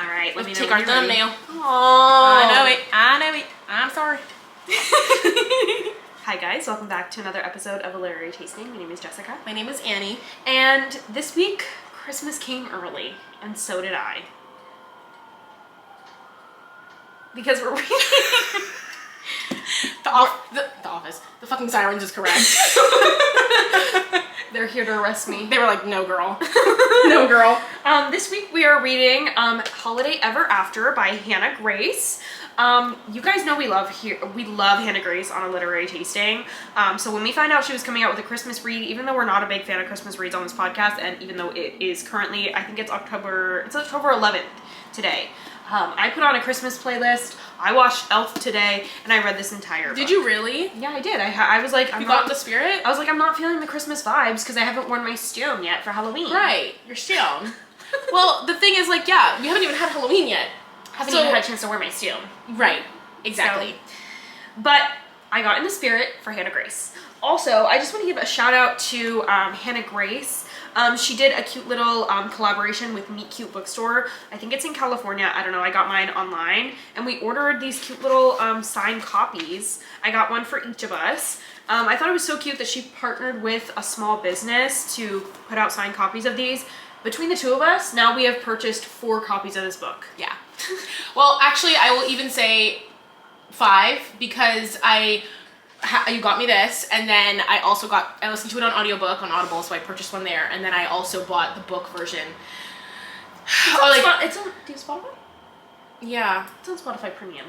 All right, let's take our thumbnail. Oh, I know it. I'm sorry. Hi guys, welcome back to another episode of A Literary Tasting. My name is Jessica. My name is Annie. And this week, Christmas came early, and so did I. Because we're reading... The office. The fucking sirens is correct. They're here to arrest me. They were like, no girl. No girl. This week we are reading Holiday Ever After by Hannah Grace. You guys know we love Hannah Grace on A Literary Tasting. So when we found out she was coming out with a Christmas read, even though we're not a big fan of Christmas reads on this podcast, and even though it is currently, I think it's October 11th today. I put on a Christmas playlist. I watched Elf today, and I read this entire book. Did you really? Yeah, I did. I was like, you got in the spirit? I was like, I'm not feeling the Christmas vibes because I haven't worn my stone yet for Halloween. Right, your stone. Well, the thing is, like, yeah, we haven't even had Halloween yet. Haven't even had a chance to wear my stone. Right, exactly. So, but I got in the spirit for Hannah Grace. Also, I just want to give a shout out to Hannah Grace. She did a cute little collaboration with Meet Cute Bookstore. I think it's in California. I don't know. I got mine online. And we ordered these cute little signed copies. I got one for each of us. I thought it was so cute that she partnered with a small business to put out signed copies of these. Between the two of us, now we have purchased 4 copies of this book. Yeah. Well, actually, I will even say 5 because you got me this, and then I listened to it on audiobook on Audible, so I purchased one there, and then I also bought the book version. It's on, do you have Spotify? Yeah. It's on Spotify Premium.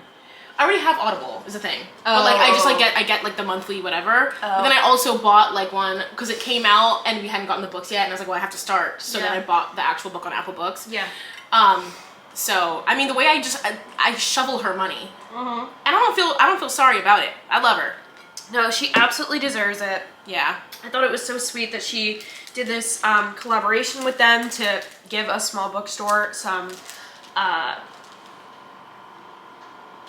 I already have Audible is the thing. Oh. But like I get like the monthly whatever. Oh. But then I also bought like one because it came out and we hadn't gotten the books yet, and I was like, well, I have to start. So then I bought the actual book on Apple Books. Yeah. So I mean, the way I shovel her money. And I don't feel sorry about it. I love her. No, she absolutely deserves it. Yeah. I thought it was so sweet that she did this collaboration with them to give a small bookstore some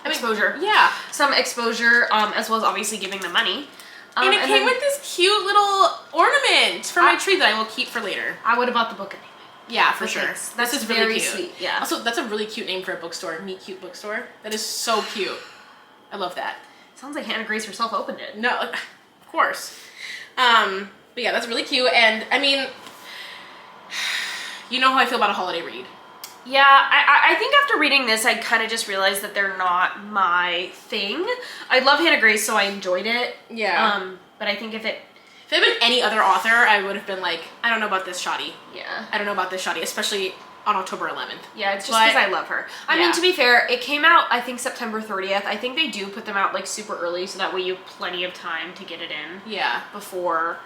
exposure. Yeah. Some exposure, as well as obviously giving them money. And it came with this cute little ornament for my tree that I will keep for later. I would have bought the book anyway. Yeah, for sure. This is really very cute. Sweet. Yeah. Also, that's a really cute name for a bookstore. Meet Cute Bookstore. That is so cute. I love that. Sounds like Hannah Grace herself opened it. No, of course. But yeah, that's really cute. And I mean, you know how I feel about a holiday read. Yeah, I think after reading this, I kind of just realized that they're not my thing. I love Hannah Grace, so I enjoyed it. Yeah. But I think if it had been any other author, I would have been like, I don't know about this shoddy. Yeah. I don't know about this shoddy, especially on October 11th. Yeah, it's just because I love her. I mean, to be fair, it came out, I think, September 30th. I think they do put them out, like, super early, so that way you have plenty of time to get it in. Yeah. Before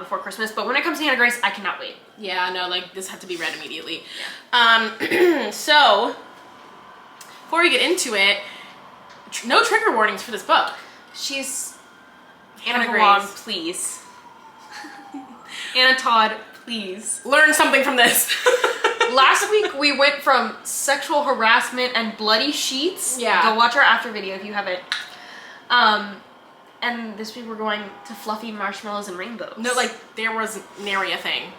Christmas. But when it comes to Hannah Grace, I cannot wait. Yeah, no, like, this had to be read immediately. Yeah. So, before we get into it, no trigger warnings for this book. She's... Hannah Grace, Grace, please. Anna Todd, please. Learn something from this. Last week we went from sexual harassment and bloody sheets. Yeah. Go watch our after video if you haven't. And this week we're going to fluffy marshmallows and rainbows. No, like there was nary a thing.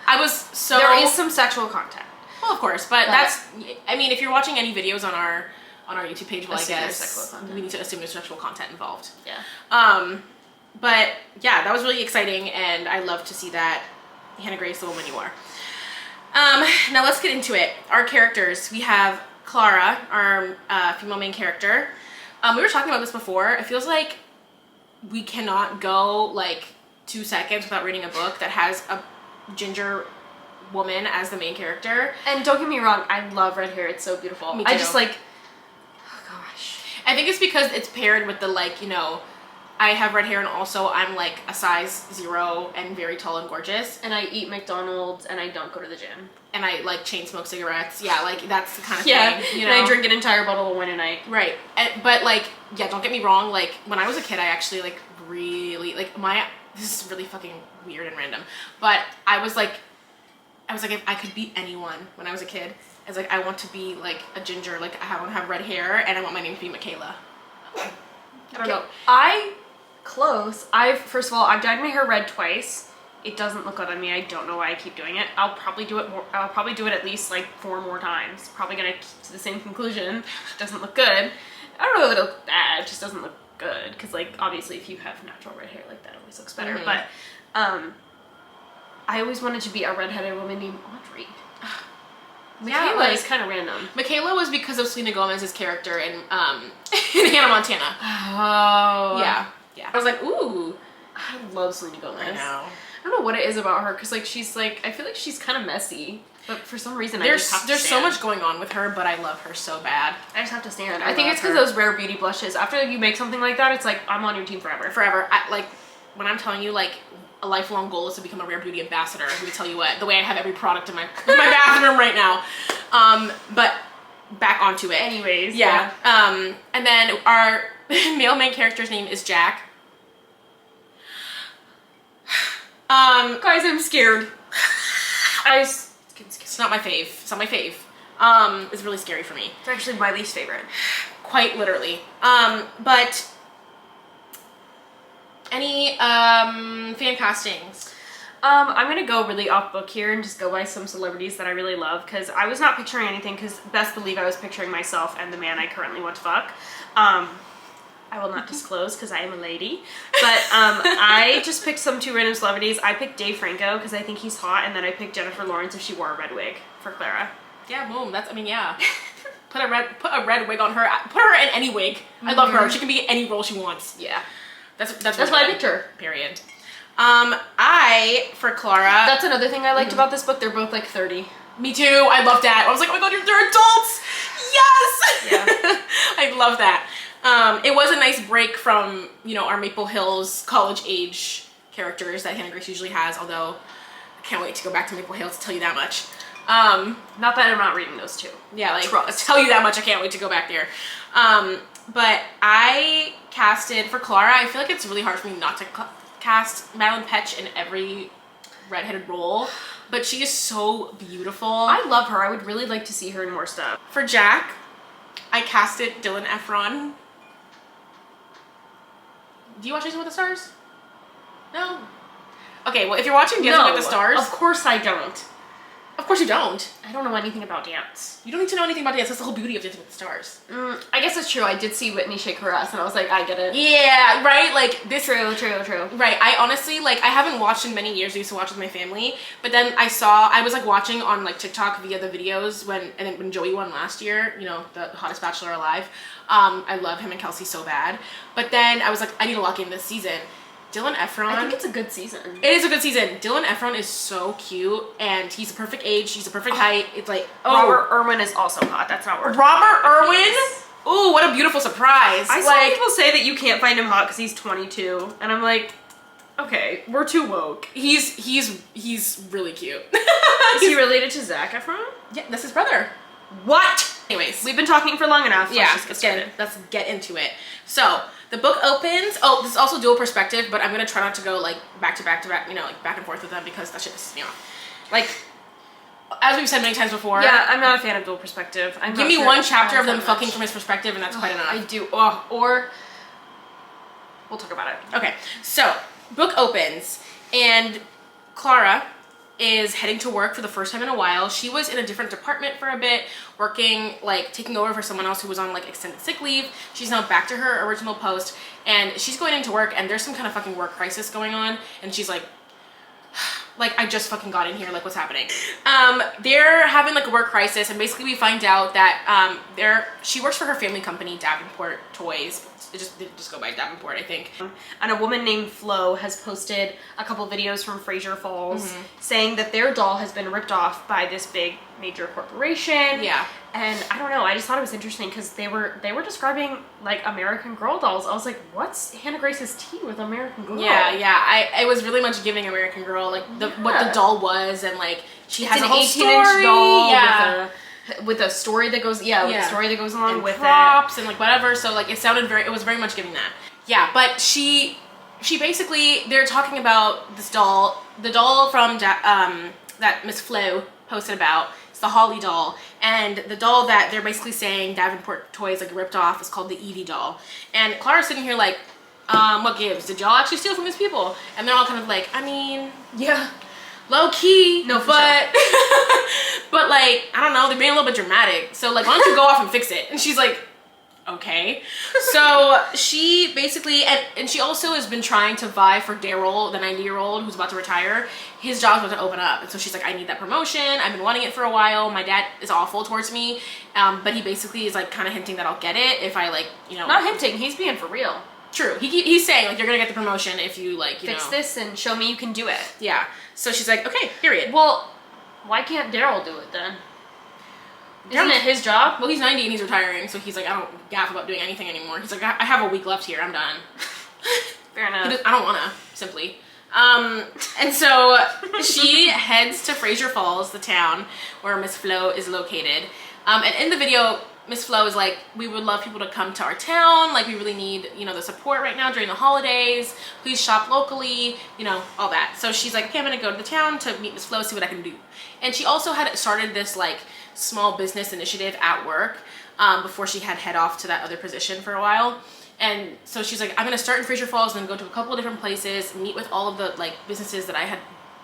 I was so. There is some sexual content. Well, of course, but that's. I mean, if you're watching any videos on our YouTube page, well, I guess we need to assume there's sexual content involved. Yeah. But yeah, that was really exciting, and I love to see that. Hannah Grace, the woman you are. Now let's get into it. Our characters, we have Clara, our female main character. We were talking about this before. It feels like we cannot go like 2 seconds without reading a book that has a ginger woman as the main character. And don't get me wrong, I love red hair. It's so beautiful. Me too. I just like, oh gosh. I think it's because it's paired with the like, you know, I have red hair and also I'm like a size 0 and very tall and gorgeous. And I eat McDonald's and I don't go to the gym. And I like chain smoke cigarettes. Yeah, like that's the kind of thing. You know? And I drink an entire bottle of wine a night. Right. But like, yeah, don't get me wrong. Like when I was a kid, I actually like really like this is really fucking weird and random. But I was like, if I could be anyone when I was a kid, I was like, I want to be like a ginger. Like I want to have red hair and I want my name to be Michaela. I don't know. First of all, I've dyed my hair red twice It doesn't look good on me. I don't know why I keep doing it. I'll probably do it more. I'll probably do it at least like 4 more times. Probably gonna keep to the same conclusion. It doesn't look good. I don't know that it'll look bad. It just doesn't look good. Because like obviously if you have natural red hair, like that always looks better. But I always wanted to be a redheaded woman named Audrey. Michaela is kind of random. Michaela was because of Selena Gomez's character in Hannah Montana. Oh. Yeah. I was like, ooh. I love Selena Gomez. I know. I don't know what it is about her, because like she's like, I feel like she's kind of messy, but for some reason I There's just have to there's so stand. much going on with her, but I love her so bad. I just have to stand. I I think love it's because her. those rare beauty blushes. After you make something like that, it's like I'm on your team forever. Forever. Like when I'm telling you, like a lifelong goal is to become a rare beauty ambassador. Let me tell you what, the way I have every product in my bathroom right now. But back onto it. Anyways, Yeah. And then our male main character's name is Jack. Guys, I'm scared. It's not my fave. It's not my fave. It's really scary for me. It's actually my least favorite. Quite literally. But any fan castings? I'm gonna go really off book here and just go by some celebrities that I really love, because I was not picturing anything, because best believe I was picturing myself and the man I currently want to fuck. I will not disclose because I am a lady, but I just picked some 2 random celebrities. I picked Dave Franco because I think he's hot, and then I picked Jennifer Lawrence if she wore a red wig for Clara. Yeah, boom. Yeah. Put a red wig on her. Put her in any wig. I love her. She can be any role she wants. Yeah. That's why I picked her. Period. For Clara. That's another thing I liked about this book. They're both like 30. Me too. I love that. I was like, oh my god, they're adults. Yes. Yeah. I love that. It was a nice break from, our Maple Hills college age characters that Hannah Grace usually has, although I can't wait to go back to Maple Hills to tell you that much. Not that I'm not reading those 2. Yeah, like, Trust. tell you that much, I can't wait to go back there. But I casted for Clara. I feel like it's really hard for me not to cast Madeline Petch in every redheaded role, but she is so beautiful. I love her. I would really like to see her in more stuff. For Jack, I casted Dylan Efron. Do you watch Dancing with the Stars? No? Okay, well, if you're watching Dancing with the Stars... Of course I don't. Of course you don't. I don't know anything about dance. You don't need to know anything about dance. That's the whole beauty of Dancing with the Stars. I guess it's true. I did see Whitney shake her ass, and I was like, I get it. Yeah, right? Like, this... True. Right, I honestly, like, I haven't watched in many years. I used to watch with my family, but then I was, like, watching on, like, TikTok via the videos when Joey won last year, the hottest bachelor alive. I love him and Kelsey so bad. But then I was like, I need to lock in this season. Dylan Efron. I think it's a good season. It is a good season. Dylan Efron is so cute, and he's a perfect age. He's a perfect height. It's like, Robert Irwin is also hot. That's not word. Robert Irwin? Ooh, what a beautiful surprise. I saw people say that you can't find him hot because he's 22, and I'm like, okay, we're too woke. He's really cute. Is he related to Zac Efron? Yeah, that's his brother. What? Anyways, We've been talking for long enough. yeah, Let's get into it. So the book opens. Oh, this is also dual perspective, but I'm gonna try not to go like back to back, like back and forth with them because that shit pisses me off. Like, as we've said many times before. Yeah, I'm not a fan of dual perspective. Give me one chapter of them fucking from his perspective, and that's quite enough. I do. Or we'll talk about it. Okay, so book opens, and Clara is heading to work for the first time in a while. She was in a different department for a bit, working, like, taking over for someone else who was on, like, extended sick leave. She's now back to her original post, and she's going into work, and there's some kind of fucking work crisis going on, and she's like, I just fucking got in here, like, what's happening? They're having, like, a work crisis, and basically we find out that she works for her family company, Davenport Toys. They just go by Davenport, I think. And a woman named Flo has posted a couple videos from Fraser Falls saying that their doll has been ripped off by this big major corporation. Yeah. And I don't know, I just thought it was interesting because they were describing like American Girl dolls. I was like, what's Hannah Grace's tea with American Girl? Yeah. I was really much giving American Girl, like what the doll was, and like she has an a whole 18-inch story. doll with a story that goes with a story that goes along and with props and like whatever. So like it was very much giving that. Yeah, but she basically, they're talking about this doll, the doll from that Miss Flo posted about. It's the Holly doll, and the doll that they're basically saying Davenport Toys like ripped off is called the Edie doll. And Clara's sitting here like, What gives? Did y'all actually steal from these people? And they're all kind of like, I mean, Yeah. low key, No, for but but like, I don't know, they're being a little bit dramatic. So like, why don't you go off and fix it? And she's like, okay. So she basically, and she also has been trying to vie for Daryl, the 90-year-old who's about to retire. His job's about to open up, and so she's like, I need that promotion. I've been wanting it for a while. My dad is awful towards me, but he basically is like kind of hinting that I'll get it if I like, you know. Not hinting. He's being for real. True. He's saying like, you're gonna get the promotion if you like, you Fix know. this and show me you can do it. Yeah. So she's like, okay, period. Well, why can't Daryl do it then? Isn't Daryl- it his job? Well, he's 90 and he's retiring, so he's like, I don't gaff about doing anything anymore. He's like, I have a week left here. I'm done. Fair enough. I don't wanna, simply. And so she heads to Fraser Falls, the town where Miss Flo is located. And in the video, Miss Flo is like, we would love people to come to our town. Like, we really need, you know, the support right now during the holidays. Please shop locally, you know, all that. So she's like, okay, I'm gonna go to the town to meet Miss Flo, see what I can do. And she also had started this like small business initiative at work before she had head off to that other position for a while. And so she's like, I'm gonna start in Fraser Falls and then go to a couple of different places, meet with all of the like businesses that I had,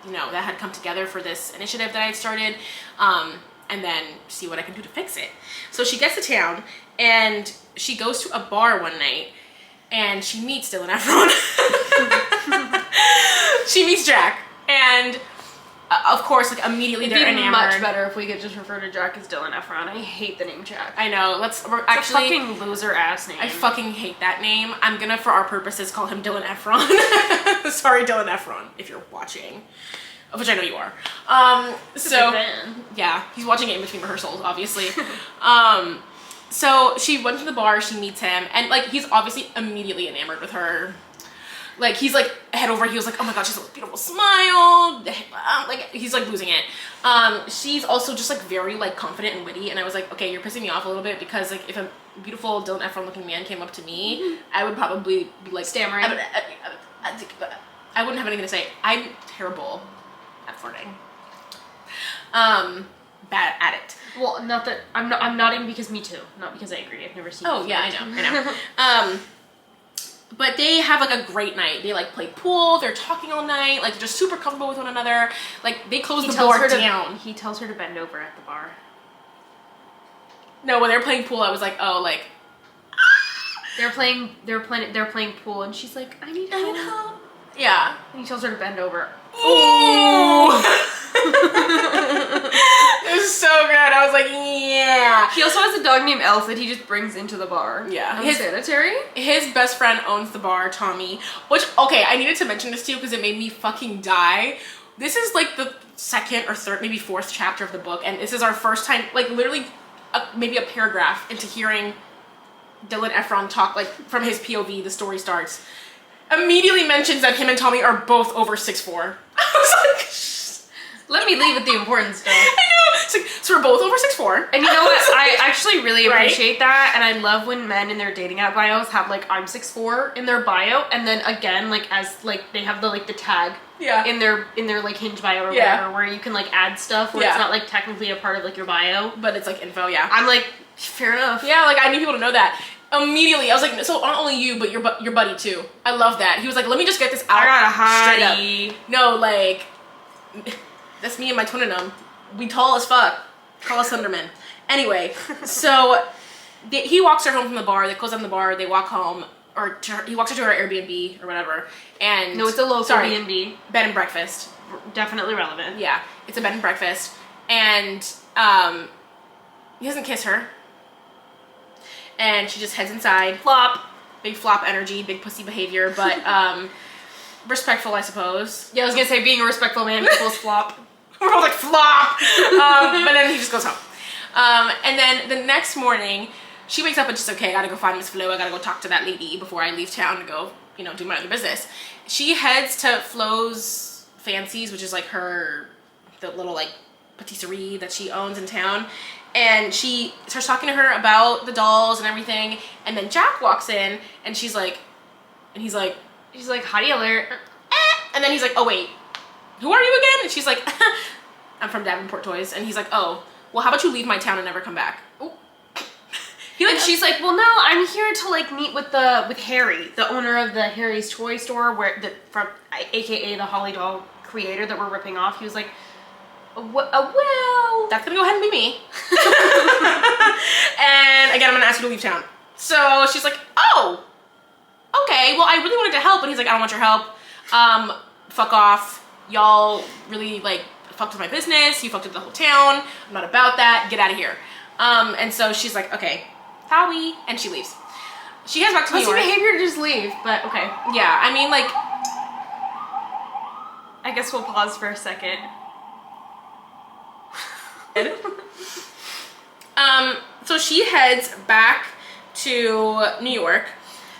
you know, that had come together for this initiative that I had started, and then see what I can do to fix it. So she gets to town and she goes to a bar one night and she meets Dylan Efron. She meets Jack, and of course, like immediately It'd they're be enamored. much better if we could just refer to Jack as Dylan Efron. I hate the name Jack. I know. We're It's actually. a fucking loser ass name. I fucking hate that name. I'm gonna, for our purposes, call him Dylan Efron. Sorry, Dylan Efron, if you're watching, which I know you are. So yeah, he's watching it in between rehearsals, obviously. So she went to the bar. She meets him, and like he's obviously immediately enamored with her. Like he's like head over heels, like, oh my god, she's a beautiful smile. Like he's like losing it. She's also just like very like confident and witty, and I was like, okay, you're pissing me off a little bit, because like if a beautiful Dylan Efron looking man came up to me, I would probably be like Stammering. I wouldn't have anything to say. I'm terrible at flirting. Bad at it. Well, not that I'm nodding because me too, not because I agree. I've never seen. Oh it. yeah, I know. But they have like a great night. They like play pool. They're talking all night. Like they're just super comfortable with one another. Like they close the door down. He tells her to bend over at the bar. No, when they're playing pool, I was like, oh, like They're playing pool, and she's like, I need help. Yeah. And he tells her to bend over. Ooh. It was so good. I was like, yeah. He also has a dog named Elf that he just brings into the bar. Yeah. Unsanitary. His best friend owns the bar, Tommy. Which, okay, I needed to mention this to you because it made me fucking die. This is like the second or third, maybe fourth chapter of the book, and this is our first time, like literally, maybe a paragraph into hearing Dylan Efron talk, like from his POV. The story starts. Immediately mentions that him and Tommy are both over 6'4". I was like, Let me leave with the important stuff. I know. It's like, so we're both over 6'4". And you know what? I actually really Right? appreciate that, and I love when men in their dating app bios have like I'm 6'4" in their bio, and then again like as like they have the like the tag Yeah. in their like Hinge bio or Yeah. whatever, where you can like add stuff where Yeah. it's not like technically a part of like your bio. But it's like info, yeah. I'm like, fair enough. Yeah, like I need people to know that. Immediately, I was like, so not only you, but your buddy too. I love that. He was like, let me just get this out. I got a straight up. hottie. No, like, that's me and my twin-num. We tall as fuck. Call us Thunderman. Anyway, so he walks her home from the bar. They close down the bar. They walk home, or he walks her to her Airbnb or whatever. And No, it's a local sorry, B&B. bed and breakfast. Definitely relevant. Yeah, it's a bed and breakfast, and he doesn't kiss her, and she just heads inside. Flop. Big flop energy, big pussy behavior, but respectful, I suppose. Yeah, I was gonna say being a respectful man equals flop. We're all like flop, but then he just goes home. And then the next morning, she wakes up and she's okay. I gotta go find Miss Flo. I gotta go talk to that lady before I leave town to go, you know, do my other business. She heads to Flo's Fancies, which is like the little like patisserie that she owns in town. And she starts talking to her about the dolls and everything. And then Jack walks in and she's like, and he's like, She's like, hottie alert. and then he's like, oh wait, who are you again? And she's like, I'm from Davenport Toys. And he's like, oh, well, how about you leave my town and never come back? Ooh. And she's like, well, no, I'm here to like meet with Harry, the owner of the Harry's Toy Store, AKA the Holly doll creator that we're ripping off. He was like, well, that's gonna go ahead and be me. And again, I'm gonna ask you to leave town. So she's like, oh, okay, well, I really wanted to help. And he's like, I don't want your help. Fuck off. Y'all really like fucked with my business. You fucked with the whole town. I'm not about that. Get out of here. And so she's like, okay, Howie, and she leaves. She heads back to New York. behavior to just leave, but okay. Yeah, I mean, like, I guess we'll pause for a second. So she heads back to New York,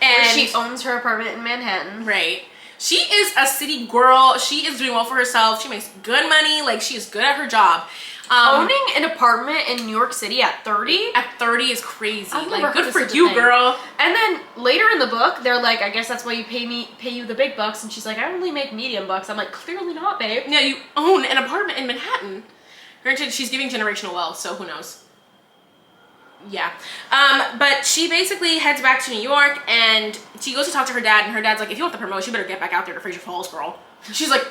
and where she owns her apartment in Manhattan. Right. She is a city girl. She is doing well for herself. She makes good money. Like, she is good at her job. Owning an apartment in New York City at 30? At 30 is crazy. I've never Like, heard good of for such a you, thing. girl. And then later in the book, they're like, I guess that's why you pay you the big bucks. And she's like, I only make medium bucks. I'm like, clearly not, babe. Yeah, you own an apartment in Manhattan. Granted, she's giving generational wealth, so who knows? Yeah. But she basically heads back to New York, and she goes to talk to her dad, and her dad's like, if you want the promotion, you better get back out there to Fraser Falls, girl. She's like,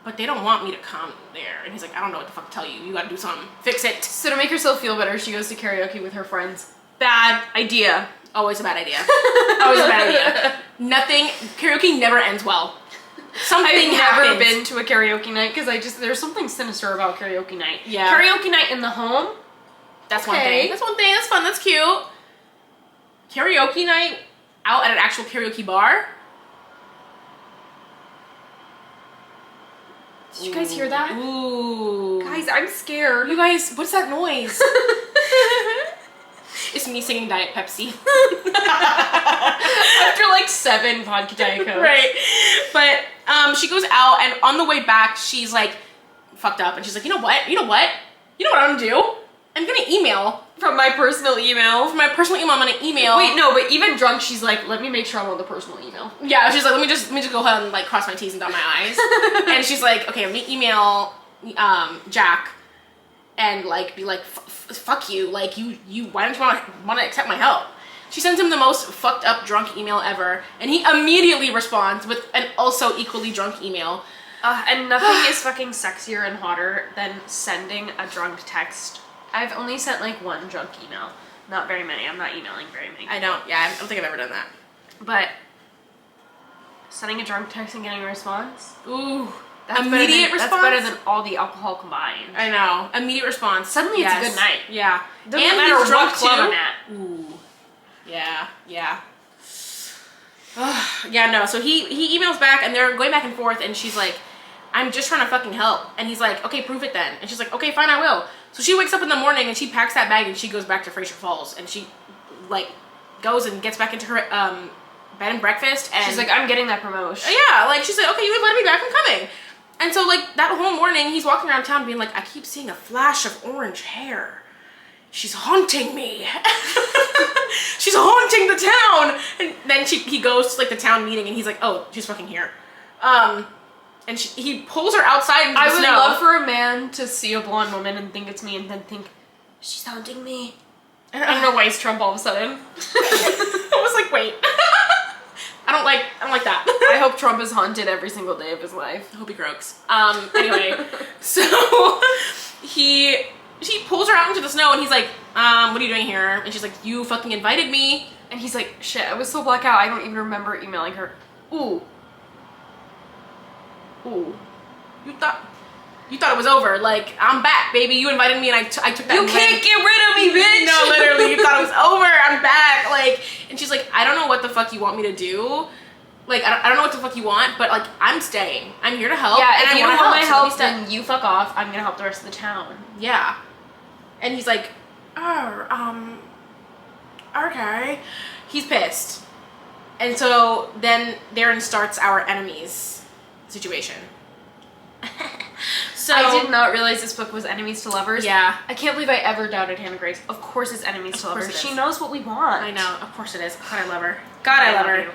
but they don't want me to come there. And he's like, I don't know what the fuck to tell you. You gotta do something. Fix it. So to make herself feel better, she goes to karaoke with her friends. Bad idea. Always a bad idea. Always a bad idea. Nothing, karaoke never ends well. Something I've happens. never been to a karaoke night because there's something sinister about karaoke night. Yeah. Karaoke night in the home? That's one Okay. thing. That's one thing. That's fun. That's cute. Karaoke night out at an actual karaoke bar. Did you guys hear that? Ooh. Guys, I'm scared. You guys, what's that noise? It's me singing Diet Pepsi. After like 7 vodka Diet Cokes. Right. But she goes out, and on the way back, she's like fucked up, and she's like, you know what? You know what I'm gonna do? I'm gonna email. From my personal email. From my personal email, I'm gonna email. Wait, no, but even drunk, she's like, let me make sure I'm on the personal email. Yeah, she's like, let me just go ahead and like cross my T's and dot my I's. And she's like, okay, let me email Jack and like be like, fuck you, like you why don't you want to accept my help? She sends him the most fucked up drunk email ever, and he immediately responds with an also equally drunk email. And nothing is fucking sexier and hotter than sending a drunk text. I've only sent like 1 drunk email. Not very many. I'm not emailing very many. I don't think I've ever done that. But sending a drunk text and getting a response? Ooh. That's Immediate response? That's better than all the alcohol combined. I know. Immediate response. Suddenly it's a good night. Yeah. Doesn't and matter he's drunk what club too. I'm at. Ooh. Yeah. Yeah, no. So he emails back, and they're going back and forth, and she's like, I'm just trying to fucking help. And he's like, okay, prove it then. And she's like, okay, fine, I will. So she wakes up in the morning, and she packs that bag, and she goes back to Fraser Falls, and she like goes and gets back into her bed and breakfast, and She's like, I'm getting that promotion. yeah, like she's like, okay, you invited me back, I'm coming. And so like that whole morning, he's walking around town being like, I keep seeing a flash of orange hair. She's haunting me. She's haunting the town. And then he goes to like the town meeting, and he's like, oh, she's fucking here. And he pulls her outside into the I would snow. love for a man to see a blonde woman and think it's me, and then think, she's haunting me. I don't know why it's Trump all of a sudden. I was like, wait. I don't like that. I hope Trump is haunted every single day of his life. I hope he croaks. Anyway, so she pulls her out into the snow, and he's like, what are you doing here? And she's like, you fucking invited me. And he's like, shit, I was so blackout, I don't even remember emailing her. Ooh. You thought it was over. Like, I'm back, baby. You invited me, and I took that. You can't get rid of me, bitch! No, literally, you thought it was over. I'm back. Like, and she's like, I don't know what the fuck you want me to do. Like, I don't know what the fuck you want, but like, I'm staying. I'm here to help. Yeah, and if I you don't wanna want my so let me help, step. then you fuck off. I'm gonna help the rest of the town. Yeah. And he's like, oh, okay. He's pissed. And so then therein starts our enemies situation. So So I did not realize this book was enemies to lovers. Yeah. I can't believe I ever doubted Hannah Grace. Of course it's enemies to course lovers. it is. She knows what we want. I know, of course it is. God, I love her. God, I love her. you.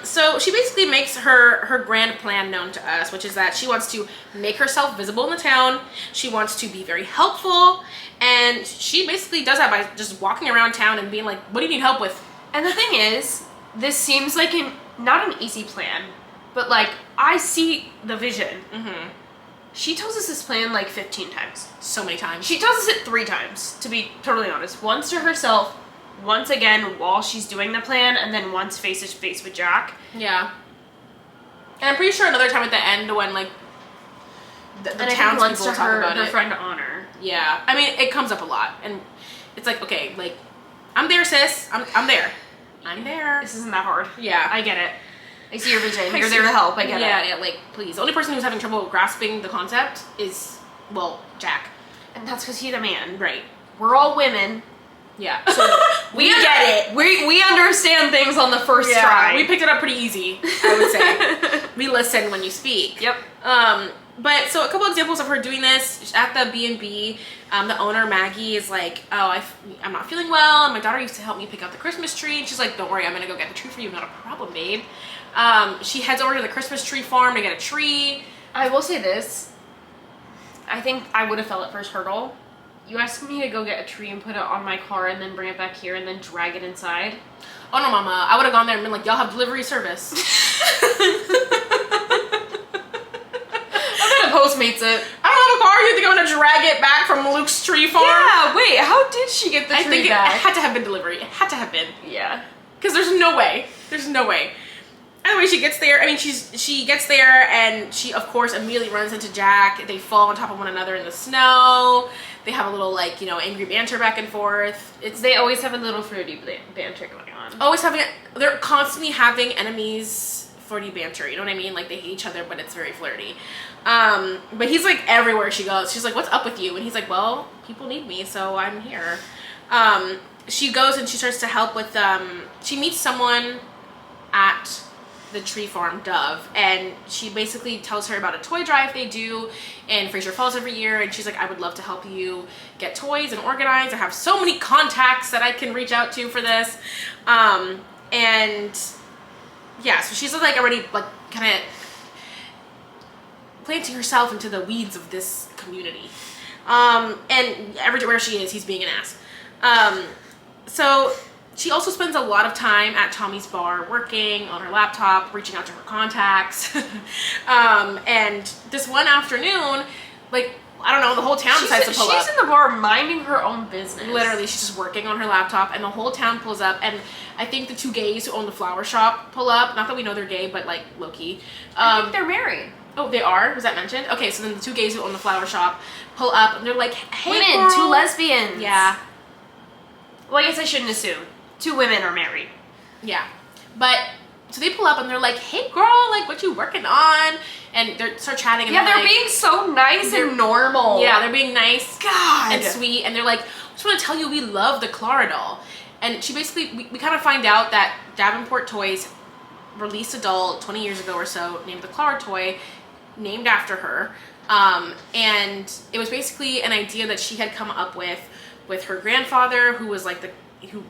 So she basically makes her grand plan known to us, which is that she wants to make herself visible in the town. She wants to be very helpful, and she basically does that by just walking around town and being like, "What do you need help with?" And the thing is, this seems like not an easy plan, but like I see the vision. Mm-hmm. She tells us this plan like 15 times. So many times. She tells us it 3 times, to be totally honest. Once to herself, once again while she's doing the plan, and then once face to face with Jack. Yeah. And I'm pretty sure another time at the end when like the And I think townspeople once to talk her, about her it. friend Honor. Yeah. I mean, it comes up a lot, and it's like, okay, like, I'm there, sis. I'm there. I'm there. This isn't that hard. Yeah. I get it. I see your vision. I You're see- there to help. I get it. Yeah, like, please. The only person who's having trouble grasping the concept is, well, Jack. And that's because he's a man. Right. We're all women. Yeah. We get it. We understand things on the first Yeah, try. we picked it up pretty easy, I would say. We listen when you speak. Yep. But so a couple examples of her doing this at the B&B, the owner Maggie is like, oh, I'm not feeling well, and my daughter used to help me pick out the Christmas tree, and she's like, don't worry, I'm gonna go get the tree for you, not a problem, babe. She heads over to the Christmas tree farm to get a tree. I will say this. I think I would have felt at first hurdle. You asked me to go get a tree and put it on my car and then bring it back here and then drag it inside. Oh no, mama, I would have gone there and been like, y'all have delivery service. I'm gonna Postmates it. I don't have a car, you think I'm gonna drag it back from Luke's tree farm? Yeah, wait, how did she get the I tree think it back? had to have been delivery. It had to have been. Yeah. Because there's no way. There's no way. Anyway, she gets there. I mean, she gets there and she, of course, immediately runs into Jack. They fall on top of one another in the snow. They have a little, like, you know, angry banter back and forth. They always have a little fruity banter going on. Always having, they're constantly having enemies flirty banter. You know what I mean? Like, they hate each other, but it's very flirty. But he's, like, everywhere she goes. She's like, what's up with you? And he's like, well, people need me, so I'm here. She goes and she starts to help with, she meets someone at the tree farm, Dove, and she basically tells her about a toy drive they do in Fraser Falls every year, and she's like, I would love to help you get toys and organize. I have so many contacts that I can reach out to for this. And yeah, so she's like already like kind of planting herself into the weeds of this community. And everywhere she is, he's being an ass. So she also spends a lot of time at Tommy's bar working on her laptop, reaching out to her contacts. And this one afternoon, like, I don't know, the whole town decides to pull up. She's in the bar minding her own business. Literally, she's just working on her laptop, and the whole town pulls up, and I think the 2 gays who own the flower shop pull up. Not that we know they're gay, but, like, low-key. I think they're married. Oh, they are? Was that mentioned? Okay, so then the 2 gays who own the flower shop pull up, and they're like, hey, Women, girl. 2 lesbians. Yeah. Well, I guess I shouldn't assume. 2 women are married. Yeah. But, so they pull up, and they're like, hey, girl, like, what you working on? And they start chatting, and Yeah, they're like, being so nice and normal. yeah, they're being nice. God. And sweet, and they're like, I just want to tell you we love the Clara doll. And she basically, we kind of find out that Davenport Toys released a doll 20 years ago or so named the Clara toy, named after her. And it was basically an idea that she had come up with her grandfather, who was like who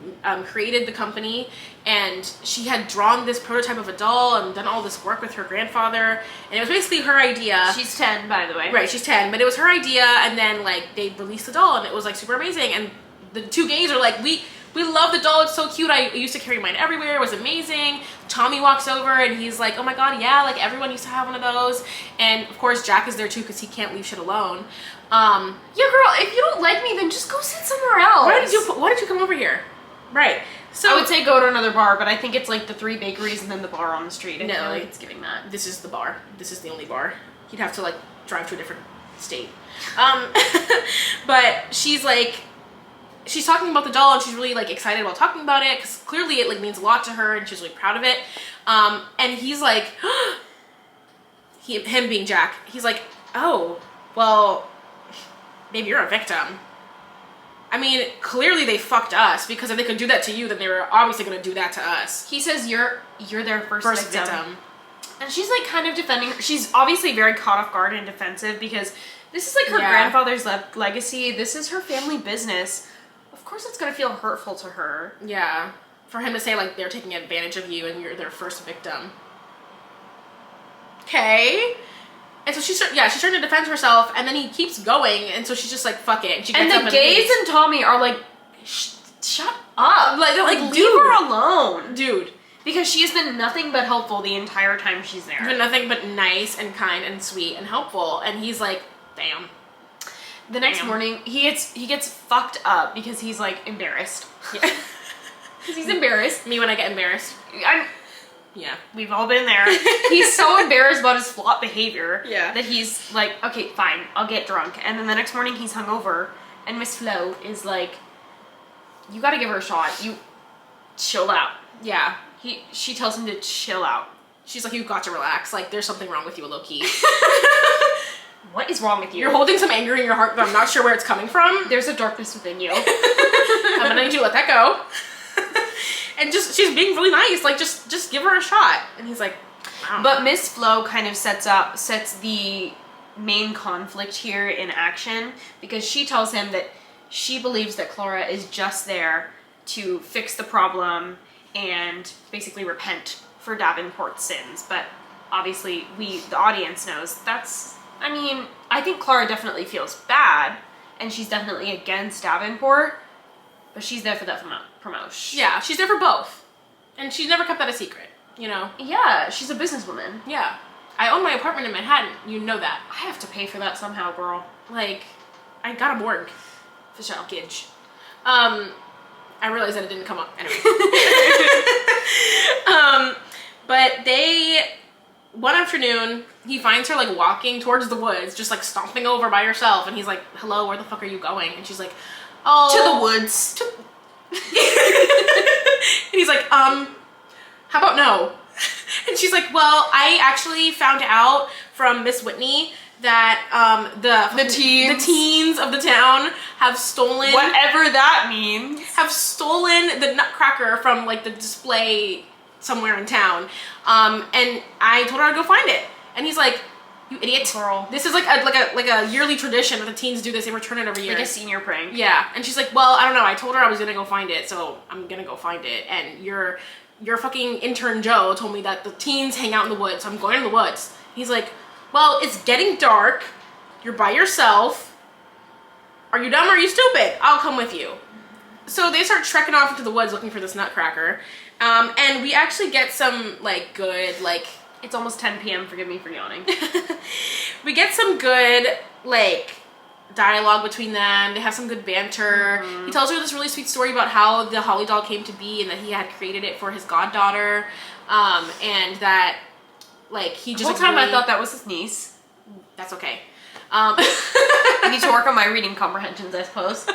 created the company, and she had drawn this prototype of a doll and done all this work with her grandfather, and it was basically her idea. She's 10, by the way. Right, she's 10, but it was her idea, and then like they released the doll, and it was like super amazing, and the 2 gays are like, we love the doll, it's so cute, I used to carry mine everywhere, it was amazing. Tommy walks over and he's like, oh my god, yeah, like everyone used to have one of those, and of course Jack is there too because he can't leave shit alone. Yeah, girl, if you don't like me, then just go sit somewhere else. Why did you come over here? Right. So I would say go to another bar, but I think it's like the 3 bakeries and then the bar on the street. I No. feel like it's giving that. this is the bar. This is the only bar. You'd have to like drive to a different state. But she's like, she's talking about the doll and she's really like excited about talking about it because clearly it like means a lot to her and she's really proud of it. And he's like, him being Jack, he's like, oh, well, babe, you're a victim. I mean, clearly they fucked us because if they could do that to you, then they were obviously going to do that to us. He says you're their first victim. And she's like kind of defending her. She's obviously very caught off guard and defensive because this is like her Yeah. grandfather's legacy. This is her family business. Of course it's going to feel hurtful to her. Yeah. For him to say, like, they're taking advantage of you and you're their first victim. Okay. And so she's trying to defend herself, and then he keeps going, and so she's just like, fuck it. And she gets up And the gays and Tommy are like, shut up. Like, they're like, leave dude. her alone. Dude. Because she has been nothing but helpful the entire time she's there. Been nothing but nice and kind and sweet and helpful, and he's like, damn. The next morning, he gets fucked up because he's like embarrassed. Yeah. Because he's embarrassed. Me when I get embarrassed. Yeah. We've all been there. He's so embarrassed about his flop behavior Yeah. that he's like, okay, fine, I'll get drunk. And then the next morning he's hungover, and Miss Flo is like, you gotta give her a shot. You chill out. Yeah. She tells him to chill out. She's like, you've got to relax. Like, there's something wrong with you, low-key. What is wrong with you? You're holding some anger in your heart, but I'm not sure where it's coming from. There's a darkness within you. I'm gonna need you to let that go. And she's being really nice. Like, just give her a shot. And he's like, wow. But Miss Flo kind of sets the main conflict here in action because she tells him that she believes that Clara is just there to fix the problem and basically repent for Davenport's sins. But obviously the audience knows I think Clara definitely feels bad and she's definitely against Davenport, but she's there for that promotion. Yeah, she's there for both. And she's never kept that a secret, you know? Yeah, she's a businesswoman. Yeah. I own my apartment in Manhattan. You know that. I have to pay for that somehow, girl. Like, I got a morgue. For sure. Gidge. I realized that it didn't come up. Anyway. But one afternoon, he finds her, like, walking towards the woods, just, like, stomping over by herself. And he's like, hello, where the fuck are you going? And she's like, oh. To the woods. And he's like, how about no? And she's like, well, I actually found out from Miss Whitney that the teens of the town have stolen Whatever that means. the nutcracker from like the display somewhere in town. And I told her I'd go find it. And he's like, you idiot. Girl. This is like a yearly tradition that the teens do this. They return it every year. Like a senior prank. Yeah. And she's like, well, I don't know. I told her I was gonna go find it, so I'm gonna go find it. And your fucking intern Joe told me that the teens hang out in the woods, so I'm going in the woods. He's like, well, it's getting dark. You're by yourself. Are you dumb or are you stupid? I'll come with you. So they start trekking off into the woods looking for this nutcracker. And we actually get some, like, good, like... It's almost 10 p.m. Forgive me for yawning. We get some good, like, dialogue between them. They have some good banter. Mm-hmm. He tells her this really sweet story about how the Holly doll came to be and that he had created it for his goddaughter. And that, like, he just... The whole time I thought that was his niece. That's okay. I need to work on my reading comprehensions, I suppose.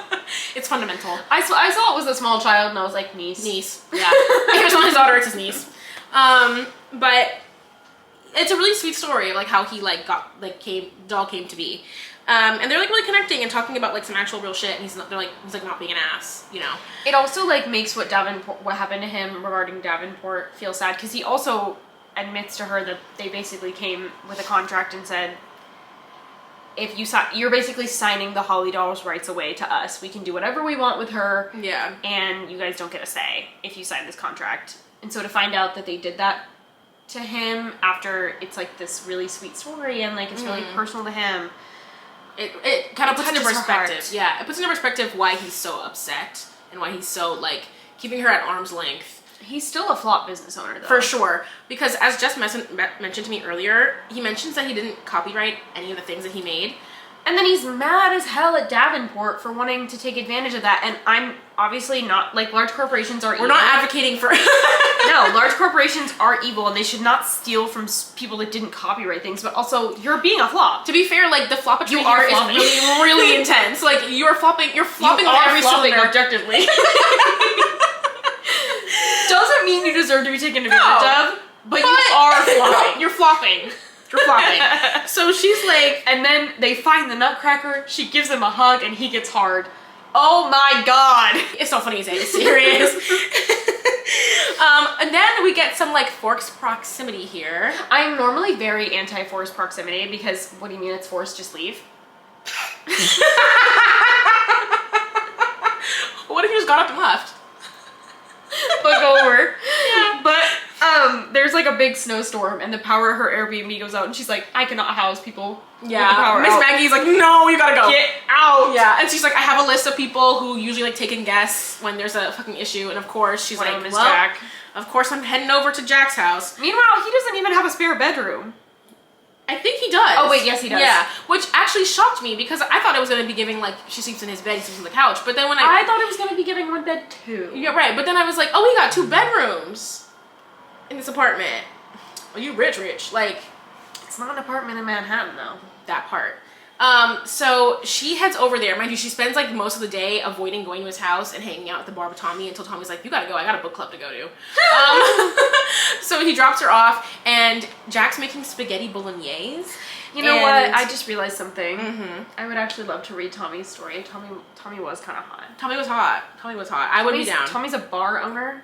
It's fundamental. I saw it was a small child and I was like, niece. Niece. Yeah. He was on his daughter, it's his niece. But it's a really sweet story of like how he like doll came to be. And they're like really connecting and talking about like some actual real shit, and he's not being an ass, you know. It also like makes what happened to him regarding Davenport feel sad, because he also admits to her that they basically came with a contract and said, if you're basically signing the Holly doll's rights away to us. We can do whatever we want with her. Yeah. And you guys don't get a say if you sign this contract. And so to find out that they did that to him after it's like this really sweet story and like it's really personal to him, it kind of puts into touches her heart. perspective. Yeah, it puts into perspective why he's so upset and why he's so like keeping her at arm's length. He's still a flop business owner though. For sure. Because as Jess mentioned to me earlier, he mentions that he didn't copyright any of the things that he made. And then he's mad as hell at Davenport for wanting to take advantage of that. And I'm obviously not, like, large corporations are evil. We're not advocating for... No, large corporations are evil and they should not steal from people that didn't copyright things. But also, you're being a flop. To be fair, like, the flopatry You are here is flopping. really, really intense. Like, you're flopping You on every cylinder. objectively. Doesn't mean you deserve to be taken advantage of, but you are flopping. You're flopping. You're flopping. So she's like... And then they find the nutcracker, she gives him a hug, and he gets hard. Oh my god! It's not funny to say, it's serious. And then we get some like forced proximity here. I'm normally very anti-forced proximity because what do you mean it's forced? Just leave. What if you just got up and left? Look over. Yeah. But there's like a big snowstorm and the power of her Airbnb goes out and she's like, I cannot house people with the power Miss out. Maggie's like, no, you gotta go. Get out. Yeah, and she's like, I have a list of people who usually like take in guests when there's a fucking issue, and of course she's One of like, them is well, Jack. of course I'm heading over to Jack's house. Meanwhile, he doesn't even have a spare bedroom. I think he does. Oh wait, yes he does. Yeah, which actually shocked me because I thought it was gonna be giving like she sleeps in his bed, he sleeps on the couch, but then when I thought it was gonna be giving one bed too. yeah, right, but then I was like, oh, we got 2 bedrooms in this apartment. Well, you rich, like It's not an apartment in Manhattan though. that part. So she heads over there. Mind you, she spends like most of the day avoiding going to his house and hanging out at the bar with Tommy until Tommy's like, you gotta go, I got a book club to go to. So he drops her off and Jack's making spaghetti bolognese. You know what? I just realized something. Mm-hmm. I would actually love to read Tommy's story. Tommy was kind of hot. Tommy was hot. I would be down. Tommy's a bar owner.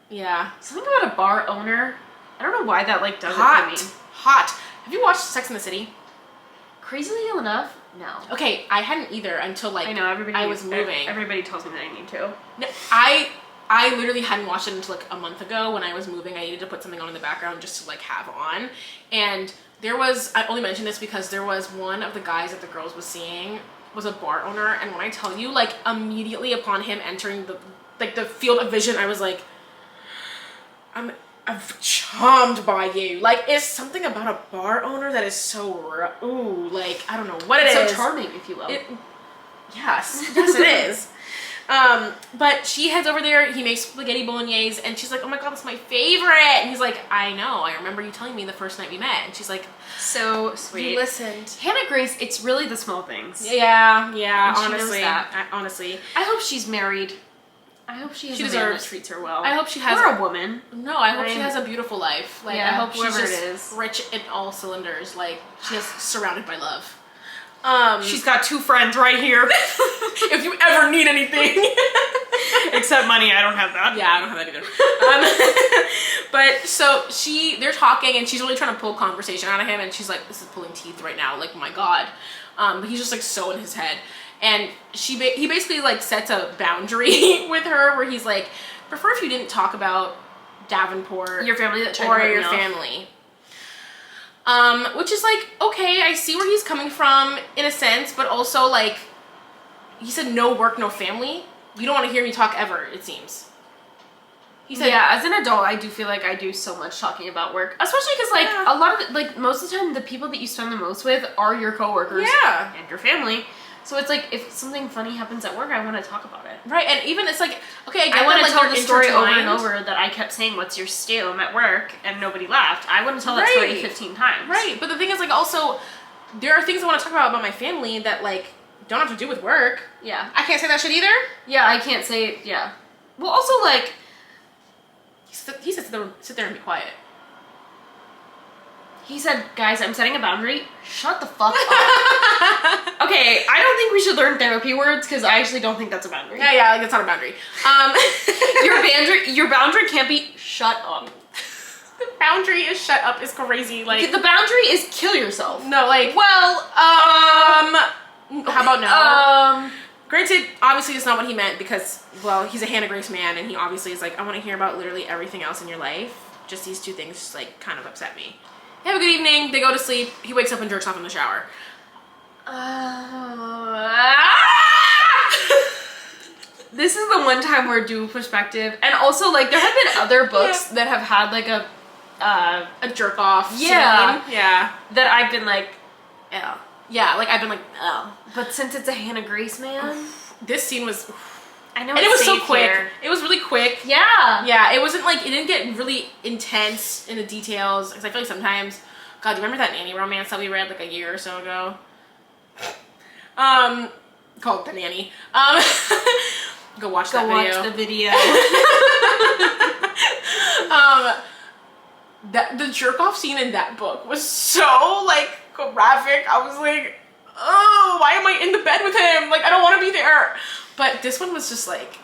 Yeah. Something about a bar owner. I don't know why that like does it Hot. for me. Hot. Have you watched Sex and the City? Crazily enough, no. Okay, I hadn't either until like I know everybody. I was moving. Everybody tells me that I need to. No, I literally hadn't watched it until like a month ago when I was moving. I needed to put something on in the background just to like have on. And there was, I only mention this because there was one of the guys that the girls was seeing was a bar owner. And when I tell you, like immediately upon him entering the field of vision, I was like, I'm charmed by you. Like, it's something about a bar owner that is so, ooh, like, I don't know what it is. So charming, if you will. Yes, it is. But she heads over there, he makes spaghetti bolognese, and she's like, oh my god, that's my favorite. And he's like, I know, I remember you telling me the first night we met. And she's like, so sweet. You listened. Hannah Grace, it's really the small things. Yeah, And she knows honestly. that. Honestly. I hope she's married. I hope she has a man deserves- that treats her well. I hope she has Or a woman. No, I hope she has a beautiful life. Like, Yeah, I hope she's whoever it just is. rich in all cylinders. Like, she's surrounded by love. She's got 2 friends right here. If you ever need anything. Except money, I don't have that. Yeah, I don't have that either. But so they're talking and she's really trying to pull conversation out of him and she's like, this is pulling teeth right now, like my god. But he's just like so in his head. And he basically like sets a boundary with her where he's like, prefer if you didn't talk about Davenport Your family that tried or to hurt your me off. family. Which is like, okay, I see where he's coming from in a sense, but also like, he said no work, no family. You don't want to hear me talk ever, it seems. He said, yeah, as an adult, I do feel like I do so much talking about work. Especially because, like, a lot of, like, most of the time, the people that you spend the most with are your coworkers Yeah. and your family. So it's like, if something funny happens at work, I want to talk about it. right, and even it's like, okay, I want to like, tell you're the story over and intertwined. over that I kept saying, what's your stum at work, and nobody laughed. I want to tell that story Right. 15 times. Right, but the thing is, like, also, there are things I want to talk about my family that, like, don't have to do with work. Yeah. I can't say that shit either. Yeah, I can't say, yeah. Well, also, like, He said sit there and be quiet. he said, guys, I'm setting a boundary. Shut the fuck up. Okay, I don't think we should learn therapy words because I actually don't think that's a boundary. Yeah, like, that's not a boundary. Your boundary can't be shut up. The boundary is shut up is crazy. Like, The boundary is kill yourself. no, like, Well, how about no? Um, Granted, obviously it's not what he meant because, well, he's a Hannah Grace man and he obviously is like, I want to hear about literally everything else in your life. Just these 2 things just, like, kind of upset me. They have a good evening. They go to sleep. He wakes up and jerks off in the shower. this is the one time where dual perspective, and also, like, there have been other books that have had, like, a jerk off Yeah. scene. Yeah. that I've been like, Yeah. Yeah, like, I've been like, oh. but since it's a Hannah Grace man, This scene was, I know and it's it was so safe quick. here. It was really quick. Yeah. Yeah, it wasn't like, it didn't get really intense in the details. Because I feel like sometimes, God, do you remember that Nanny romance that we read like a year or so ago? Called The Nanny. Go watch that video. Watch the video. The jerk off scene in that book was so like graphic. I was like, oh, why am I in the bed with him? Like, I don't want to be there. But this one was just like,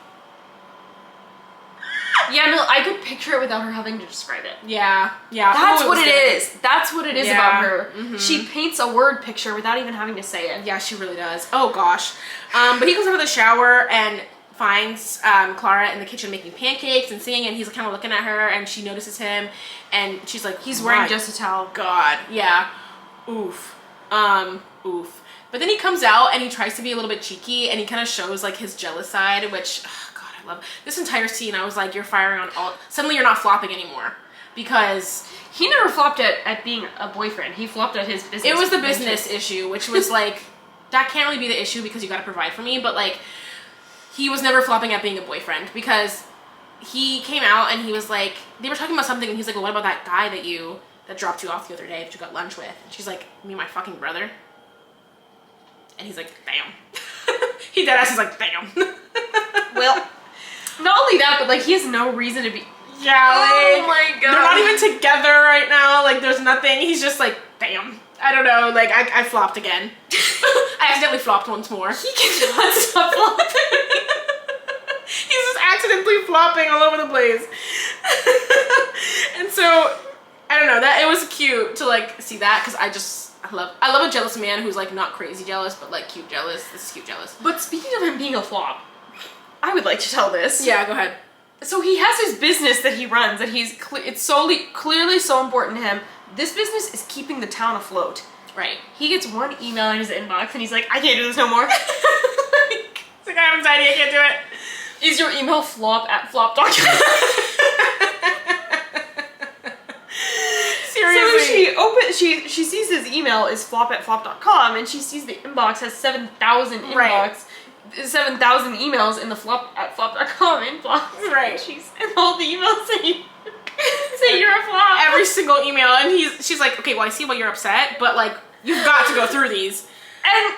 Yeah, no, I could picture it without her having to describe it. Yeah. That's Ooh, what was it good. is. That's what it is about her. She paints a word picture without even having to say it. Yeah, she really does. Oh gosh. But he goes out of the shower and finds Clara in the kitchen making pancakes and singing, and he's kind of looking at her, and she notices him, and she's like, He's wearing "My just a towel. God, yeah, oof, oof." But then he comes out and he tries to be a little bit cheeky, and he kind of shows like his jealous side, which God, I love this entire scene. I was like, you're firing on all. Suddenly, you're not flopping anymore because He never flopped at being a boyfriend. He flopped at his business. it was the business issue, which was like that can't really be the issue because you got to provide for me, but like. He was never flopping at being a boyfriend because he came out and he was like, they were talking about something and he's like, well, what about that guy that dropped you off the other day that you got lunch with? And she's like, me and my fucking brother. And he's like, damn. He deadass is like, damn. Well, not only that, but like he has no reason to be. Yeah, Oh my God. they're not even together right now. Like there's nothing. He's just like, damn. I don't know. Like I flopped again. I accidentally flopped once more. He cannot stop flopping. He's just accidentally flopping all over the place. And so I don't know, that it was cute to like see that because I love a jealous man who's like not crazy jealous but like cute jealous. This is cute jealous. But speaking of him being a flop, I would like to tell this. Yeah, go ahead. So he has his business that he runs, that it's clearly so important to him. This business is keeping the town afloat. Right. He gets one email in his inbox and he's like, I can't do this no more. It's like I have anxiety, I can't do it. Is your email flop@flop.com? Seriously. So she sees his email is flop@flop.com and she sees the inbox has 7,000 Right. 7,000 emails in the flop@flop.com inbox. Right. And all the emails say you're a flop. Every single email and she's like, okay, well I see why you're upset, but like you've got to go through these. And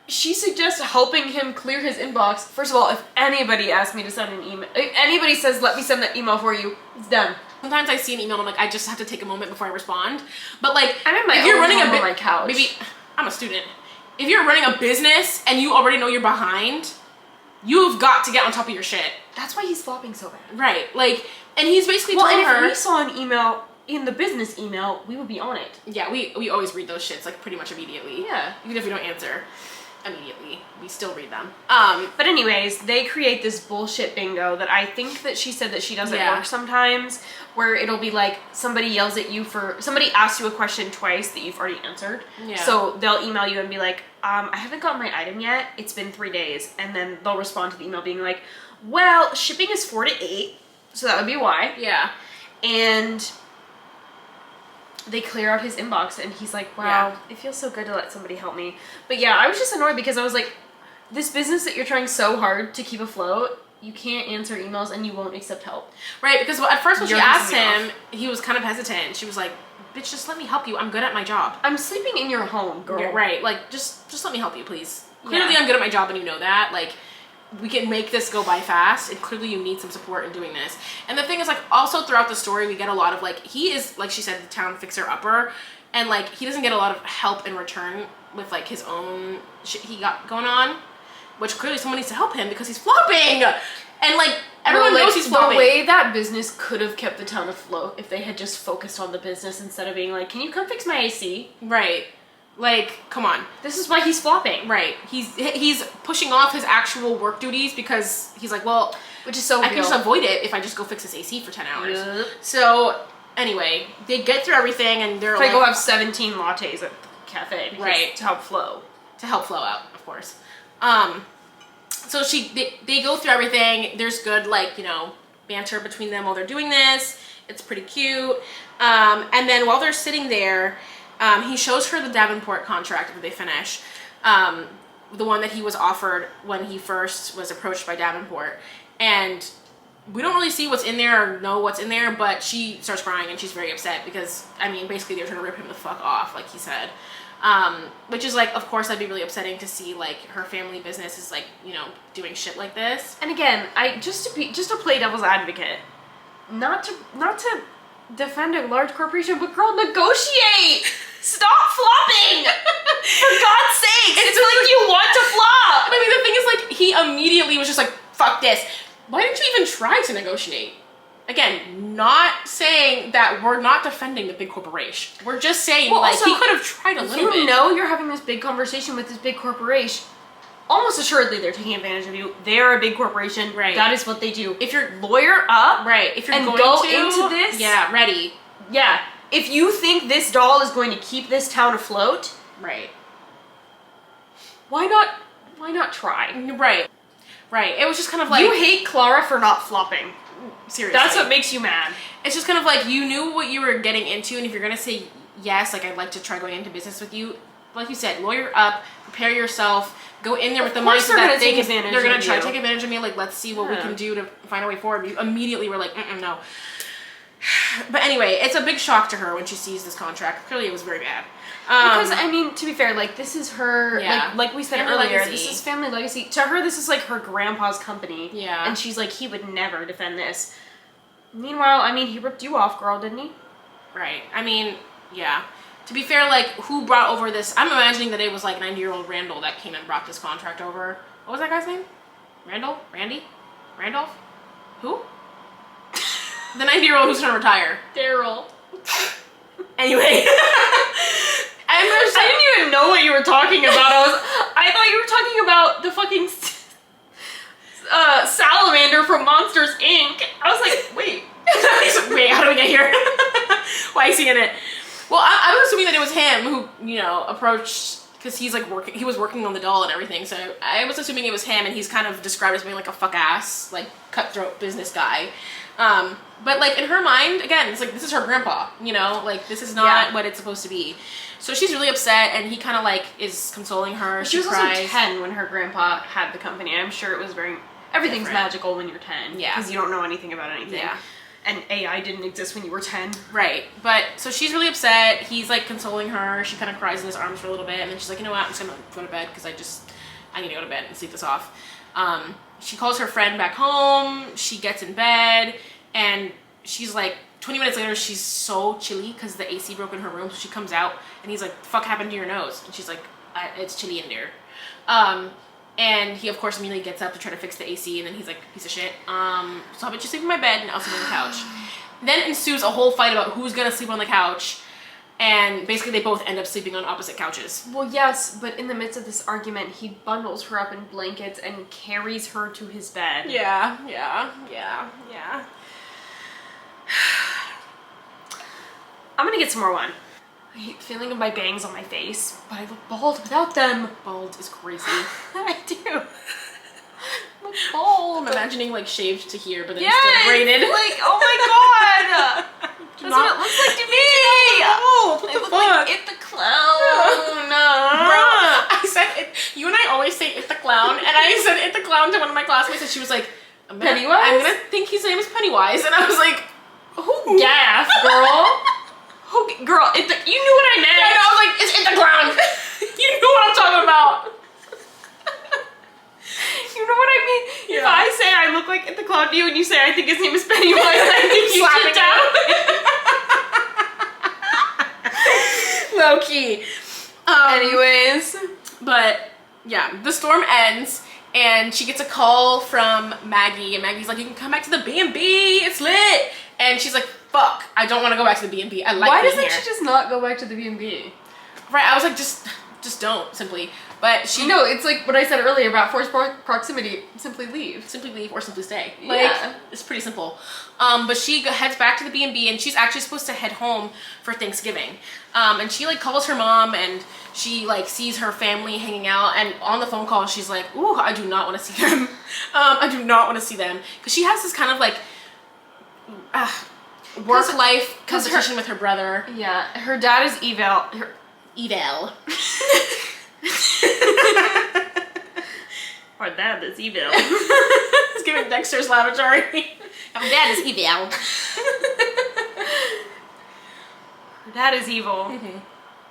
she suggests helping him clear his inbox. First of all, if anybody asks me to send an email, if anybody says, let me send that email for you, it's done. Sometimes I see an email and I'm like, I just have to take a moment before I respond. But like, I'm in my if you're own running home a on my couch. maybe I'm a student. If you're running a business and you already know you're behind, you've got to get on top of your shit. That's why he's flopping so bad. Right. Like, and he's basically Well, telling and her. if we saw an email in the business email, we would be on it. Yeah, we always read those shits like pretty much immediately. Yeah. Even if we don't answer immediately, we still read them. But anyways, they create this bullshit bingo that I think that she said that she does at work sometimes, where it'll be like somebody yells at you somebody asks you a question twice that you've already answered. Yeah. So they'll email you and be like, I haven't gotten my item yet. It's been 3 days. And then they'll respond to the email being like, well, shipping is 4 to 8. So that would be why. Yeah. And they clear out his inbox and he's like, wow, it feels so good to let somebody help me. But yeah, I was just annoyed because I was like, this business that you're trying so hard to keep afloat, you can't answer emails and you won't accept help. Right, because at first when she You're asked pissing me him, he was kind of hesitant. She was like, bitch, just let me help you. I'm good at my job. I'm sleeping in your home, girl. Yeah, right, like, just let me help you, please. Yeah. Clearly I'm good at my job and you know that. Like, we can make this go by fast, and clearly you need some support in doing this. And the thing is, like, also throughout the story, we get a lot of, like, he is, like she said, the town fixer-upper, and, like, he doesn't get a lot of help in return with, like, his own shit he got going on, which clearly someone needs to help him because he's flopping! And, like, everyone knows he's flopping. The way that business could have kept the town afloat if they had just focused on the business instead of being like, can you come fix my AC? Right. Like, come on. This is why he's flopping. Right. He's pushing off his actual work duties because he's like, well, Which is so I real. can just avoid it if I just go fix this AC for 10 hours. Yep. So, anyway, they get through everything and they're If like... I go have 17 lattes at the cafe. Because Right. To help flow. To help flow out, of course. So they go through everything. There's good, like, you know, banter between them while they're doing this. It's pretty cute. And then while they're sitting there, he shows her the Davenport contract that they finish. The one that he was offered when he first was approached by Davenport. And we don't really see what's in there or know what's in there, but she starts crying and she's very upset because, I mean, basically they're trying to rip him the fuck off, like he said. Which is like, of course, that'd be really upsetting to see like her family business is like, you know, doing shit like this. And again, just to play devil's advocate, not to defend a large corporation, but girl, negotiate. Stop flopping. For God's sake, it's like you want to flop. I mean, the thing is, like, he immediately was just like, fuck this. Why didn't you even try to negotiate? again, not saying that we're not defending the big corporation. We're just saying, Well, like, also, he could have tried a little bit. You know you're having this big conversation with this big corporation. Almost assuredly, they're taking advantage of you. They are a big corporation. Right. That is what they do. If you're Lawyer up. right, if you're and going go to, into this. yeah, ready. Yeah. If you think this doll is going to keep this town afloat, Right. why not? Why not try? Right. Right. It was just kind of like, You hate Clara for not flopping. seriously. That's what makes you mad. It's just kind of like, you knew what you were getting into, and if you're gonna say yes, like, I'd like to try going into business with you, like you said, lawyer up, prepare yourself, go in there with the course mindset they're that gonna take advantage they're gonna of try to you. take advantage of me. Like, let's see what we Yeah. can do to find a way forward. You immediately were like, no. But anyway, it's a big shock to her when she sees this contract. Clearly, it was very bad. Because I mean, to be fair, like this is her, Yeah. like we said Family earlier, legacy. this is family legacy. To her, this is like her grandpa's company. Yeah. And she's like, he would never defend this. Meanwhile, I mean, he ripped you off, girl, didn't he? Right. I mean, yeah. To be fair, like, who brought over this? I'm imagining that it was like 90-year-old Randall that came and brought this contract over. What was that guy's name? Randall? Randy? Randolph? Who? The 90-year-old who's gonna retire. Daryl. Anyway. I didn't even know what you were talking about. I thought you were talking about the fucking salamander from Monsters Inc. I was like, wait. Wait, how do we get here? Why is he in it? Well, I was assuming that it was him who, you know, approached, because he's like he was working on the doll and everything, so I was assuming it was him, and he's kind of described as being like a fuck ass, like cutthroat business guy. But like in her mind, again, it's like this is her grandpa, you know, like this is not what it's supposed to be. So she's really upset, and he kind of like is consoling her. She was cries. also 10 when her grandpa had the company. I'm sure it was everything's Different. magical when you're 10. Yeah. Because you don't know anything about anything. Yeah. And AI didn't exist when you were 10. Right, but so she's really upset. He's like consoling her. She kind of cries in his arms for a little bit, and then she's like, you know what, I'm just gonna go to bed because I need to go to bed and sleep this off. She calls her friend back home. She gets in bed, and she's like, 20 minutes later, she's so chilly because the AC broke in her room. So she comes out, and he's like, "The fuck happened to your nose?" And she's like, "It's chilly in there." And he, of course, immediately gets up to try to fix the AC, and then he's like, piece of shit. So I'll bet you sleep in my bed, and I'll sleep on the couch. Then ensues a whole fight about who's gonna sleep on the couch, and basically they both end up sleeping on opposite couches. Well, yes, but in the midst of this argument, he bundles her up in blankets and carries her to his bed. Yeah. I'm gonna get some more wine. I hate feeling of my bangs on my face, but I look bald without them. Bald is crazy. I do. Look bald. I'm imagining like shaved to here, but then Yes! still braided. Like, oh my god! That's what it looks like to me! Oh, what I the look fuck? like It the Clown! Bro, I said it. You and I always say "it the clown," and I said "it the clown" to one of my classmates, and she was like, Pennywise? I'm gonna think his name is Pennywise," and I was like, Who gaff, girl? Girl, you knew what I meant! and I was like, "It's "it the clown." You know what I'm talking about. You know what I mean? If Yeah. I say I look like It the Clown to you and you say I think his name is Pennywise, I think you Slapping shit down. Low key. Anyways. But yeah, the storm ends, and she gets a call from Maggie, and Maggie's like, "You can come back to the B&B, it's lit." And she's like, "Fuck, I don't want to go back to the B&B. I like Why being doesn't here." she just not go back to the B&B? Right, I was like, just don't, simply. But she No, it's like what I said earlier about forced proximity. Simply leave. simply leave or simply stay. Yeah. It's pretty simple. But she heads back to the B&B, and she's actually supposed to head home for Thanksgiving. And she like calls her mom, and she like sees her family hanging out, and on the phone call she's like, "Ooh, I do not want to see them. I do not want to see them," because she has this kind of like work-life 'cause her- competition with her brother. Yeah, her dad is eval. Evel. Her dad is evil. It's giving Dexter's Laboratory. My dad is Evel. Her dad is evil.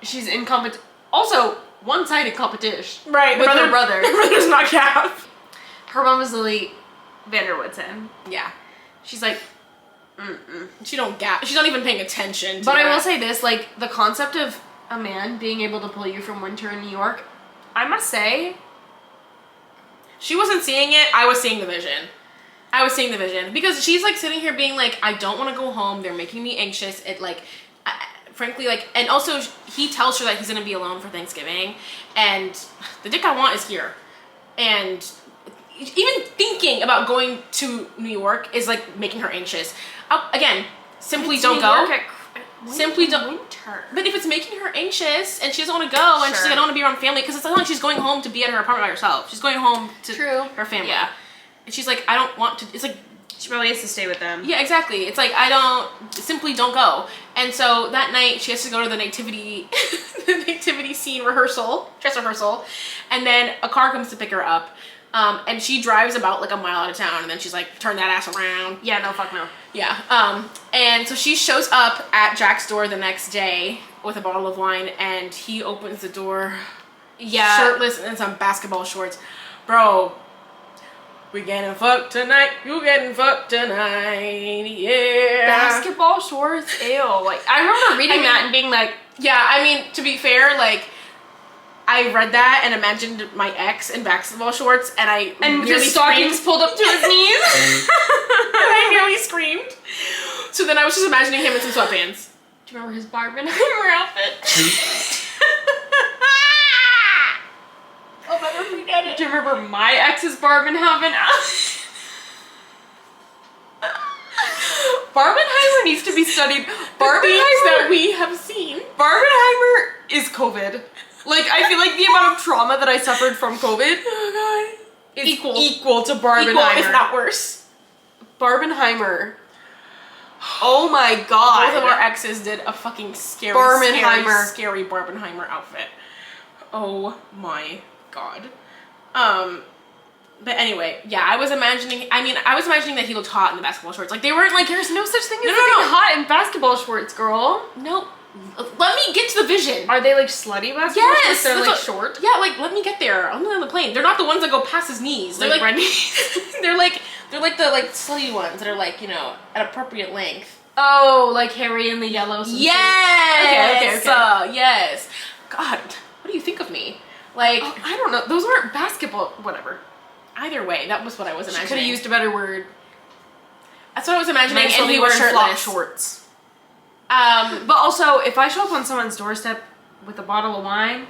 She's in competition. Also, one-sided competition. Right, With her brother. Her brother's not Cap. Her mom is Lily Vanderwoodson. Yeah. She's like, She's not even paying attention to But I that. will say this, like, the concept of a man being able to pull you from winter in New York, I must say, She wasn't seeing it, I was seeing the vision. I was seeing the vision because she's like sitting here being like, I don't want to go home. They're making me anxious. It like, frankly, like, and also he tells her that he's gonna be alone for Thanksgiving, and the dick I want is here, and even thinking about going to New York is like making her anxious. Again, simply don't go. Simply don't. Winter. But if it's making her anxious and she doesn't want to go, and she's like, I don't want to be around family, because it's not like she's going home to be at her apartment by herself. She's going home to her family. Yeah. And she's like, I don't want to. It's like, she probably has to stay with them. yeah, exactly. It's like, simply don't go. And so that night she has to go to the nativity, the nativity scene rehearsal, dress rehearsal, and then a car comes to pick her up. And she drives about like a mile out of town, and then she's like, turn that ass around. Yeah, no, fuck no. Yeah. And so she shows up at Jack's door the next day with a bottle of wine, and he opens the door, shirtless and in some basketball shorts. Bro, we getting fucked tonight. You getting fucked tonight. Yeah. Basketball shorts, ew. Like, I remember reading that and being like, yeah, I mean, to be fair, like, I read that and imagined my ex in basketball shorts, and and nearly his stockings screamed. pulled up to his knees. And I nearly screamed. So then I was just imagining him in some sweatpants. Do you remember his Barbenheimer outfit? I'll never forget it. Do you remember my ex's Barbenheimer outfit? Barbenheimer needs to be studied. Things Barbenheimer that we have seen. Barbenheimer is COVID. Like, I feel like the amount of trauma that I suffered from COVID Oh god. is Equal. equal to Barbenheimer. Equal, if not worse. Barbenheimer. Oh my god. Both of our exes did a fucking scary, Barbenheimer. scary Barbenheimer outfit. Oh my god. But anyway, yeah, I was imagining that he looked hot in the basketball shorts. Like, they weren't like, There's no such thing as No, no, looking no. hot in basketball shorts, girl. no. Let me get to the vision. Are they like slutty basketball Yes, shorts? They're that's like what- short. Yeah, like, let me get there. I'm on the plane. They're not the ones that go past his knees. They're Like like, Brendan. they're like the like slutty ones that are like, you know, at appropriate length. Oh, like Harry and the Yellows. Yes. Okay. Yes. God, what do you think of me? Like, Oh, I don't know. Those aren't basketball. Whatever. either way, that was what I was She imagining. could have used a better word. That's what I was imagining, Might as well and be he was wearing flop shirtless. shorts. But But also, if I show up on someone's doorstep with a bottle of wine,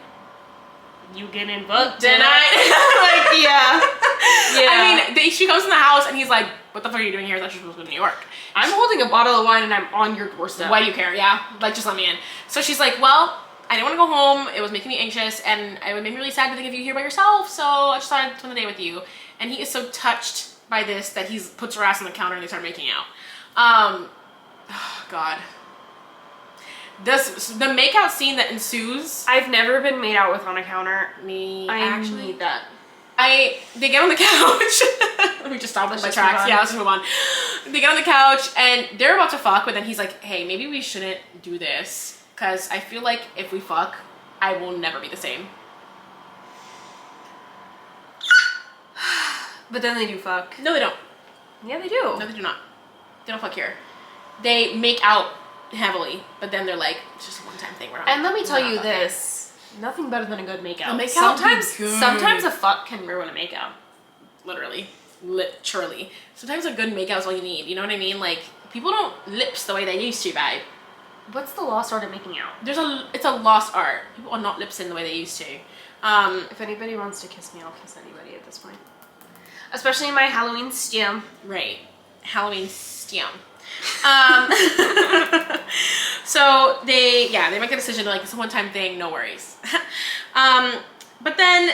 you getting booked tonight. Like, yeah. I mean, she comes in the house, and he's like, "What the fuck are you doing here? I thought you were supposed to go to New York." I'm holding a bottle of wine and I'm on your doorstep. Why do you care? Yeah, like, just let me in. So she's like, well, I didn't want to go home. It was making me anxious, and it would make me really sad to think of you here by yourself. So I just thought I'd spend the day with you. And he is so touched by this that he puts her ass on the counter and they start making out. Oh, God. The makeout scene that ensues. I've never been made out with on a counter. I I actually need that. they get on the couch. Let me just stop Let's my just tracks. move on. Yeah, let's move on. They get on the couch and they're about to fuck, but then he's like, hey, maybe we shouldn't do this. Because I feel like if we fuck, I will never be the same. But then they do fuck. No, they don't. Yeah, they do. No, they do not. They don't fuck here. They make out heavily, but then they're like, it's just a one-time thing. And let me tell we're you not fucking. this. Nothing better than a good makeout. A makeout sometimes, be good. sometimes a fuck can ruin a makeout. Literally. Sometimes a good makeout is all you need. You know what I mean? Like, people don't lips the way they used to, babe. What's the lost art of making out? It's a lost art. People are not lipsing the way they used to. If anybody wants to kiss me, I'll kiss anybody at this point. Especially in my Halloween stem. Right. Halloween stem. So they make the decision like it's a one-time thing, no worries. But then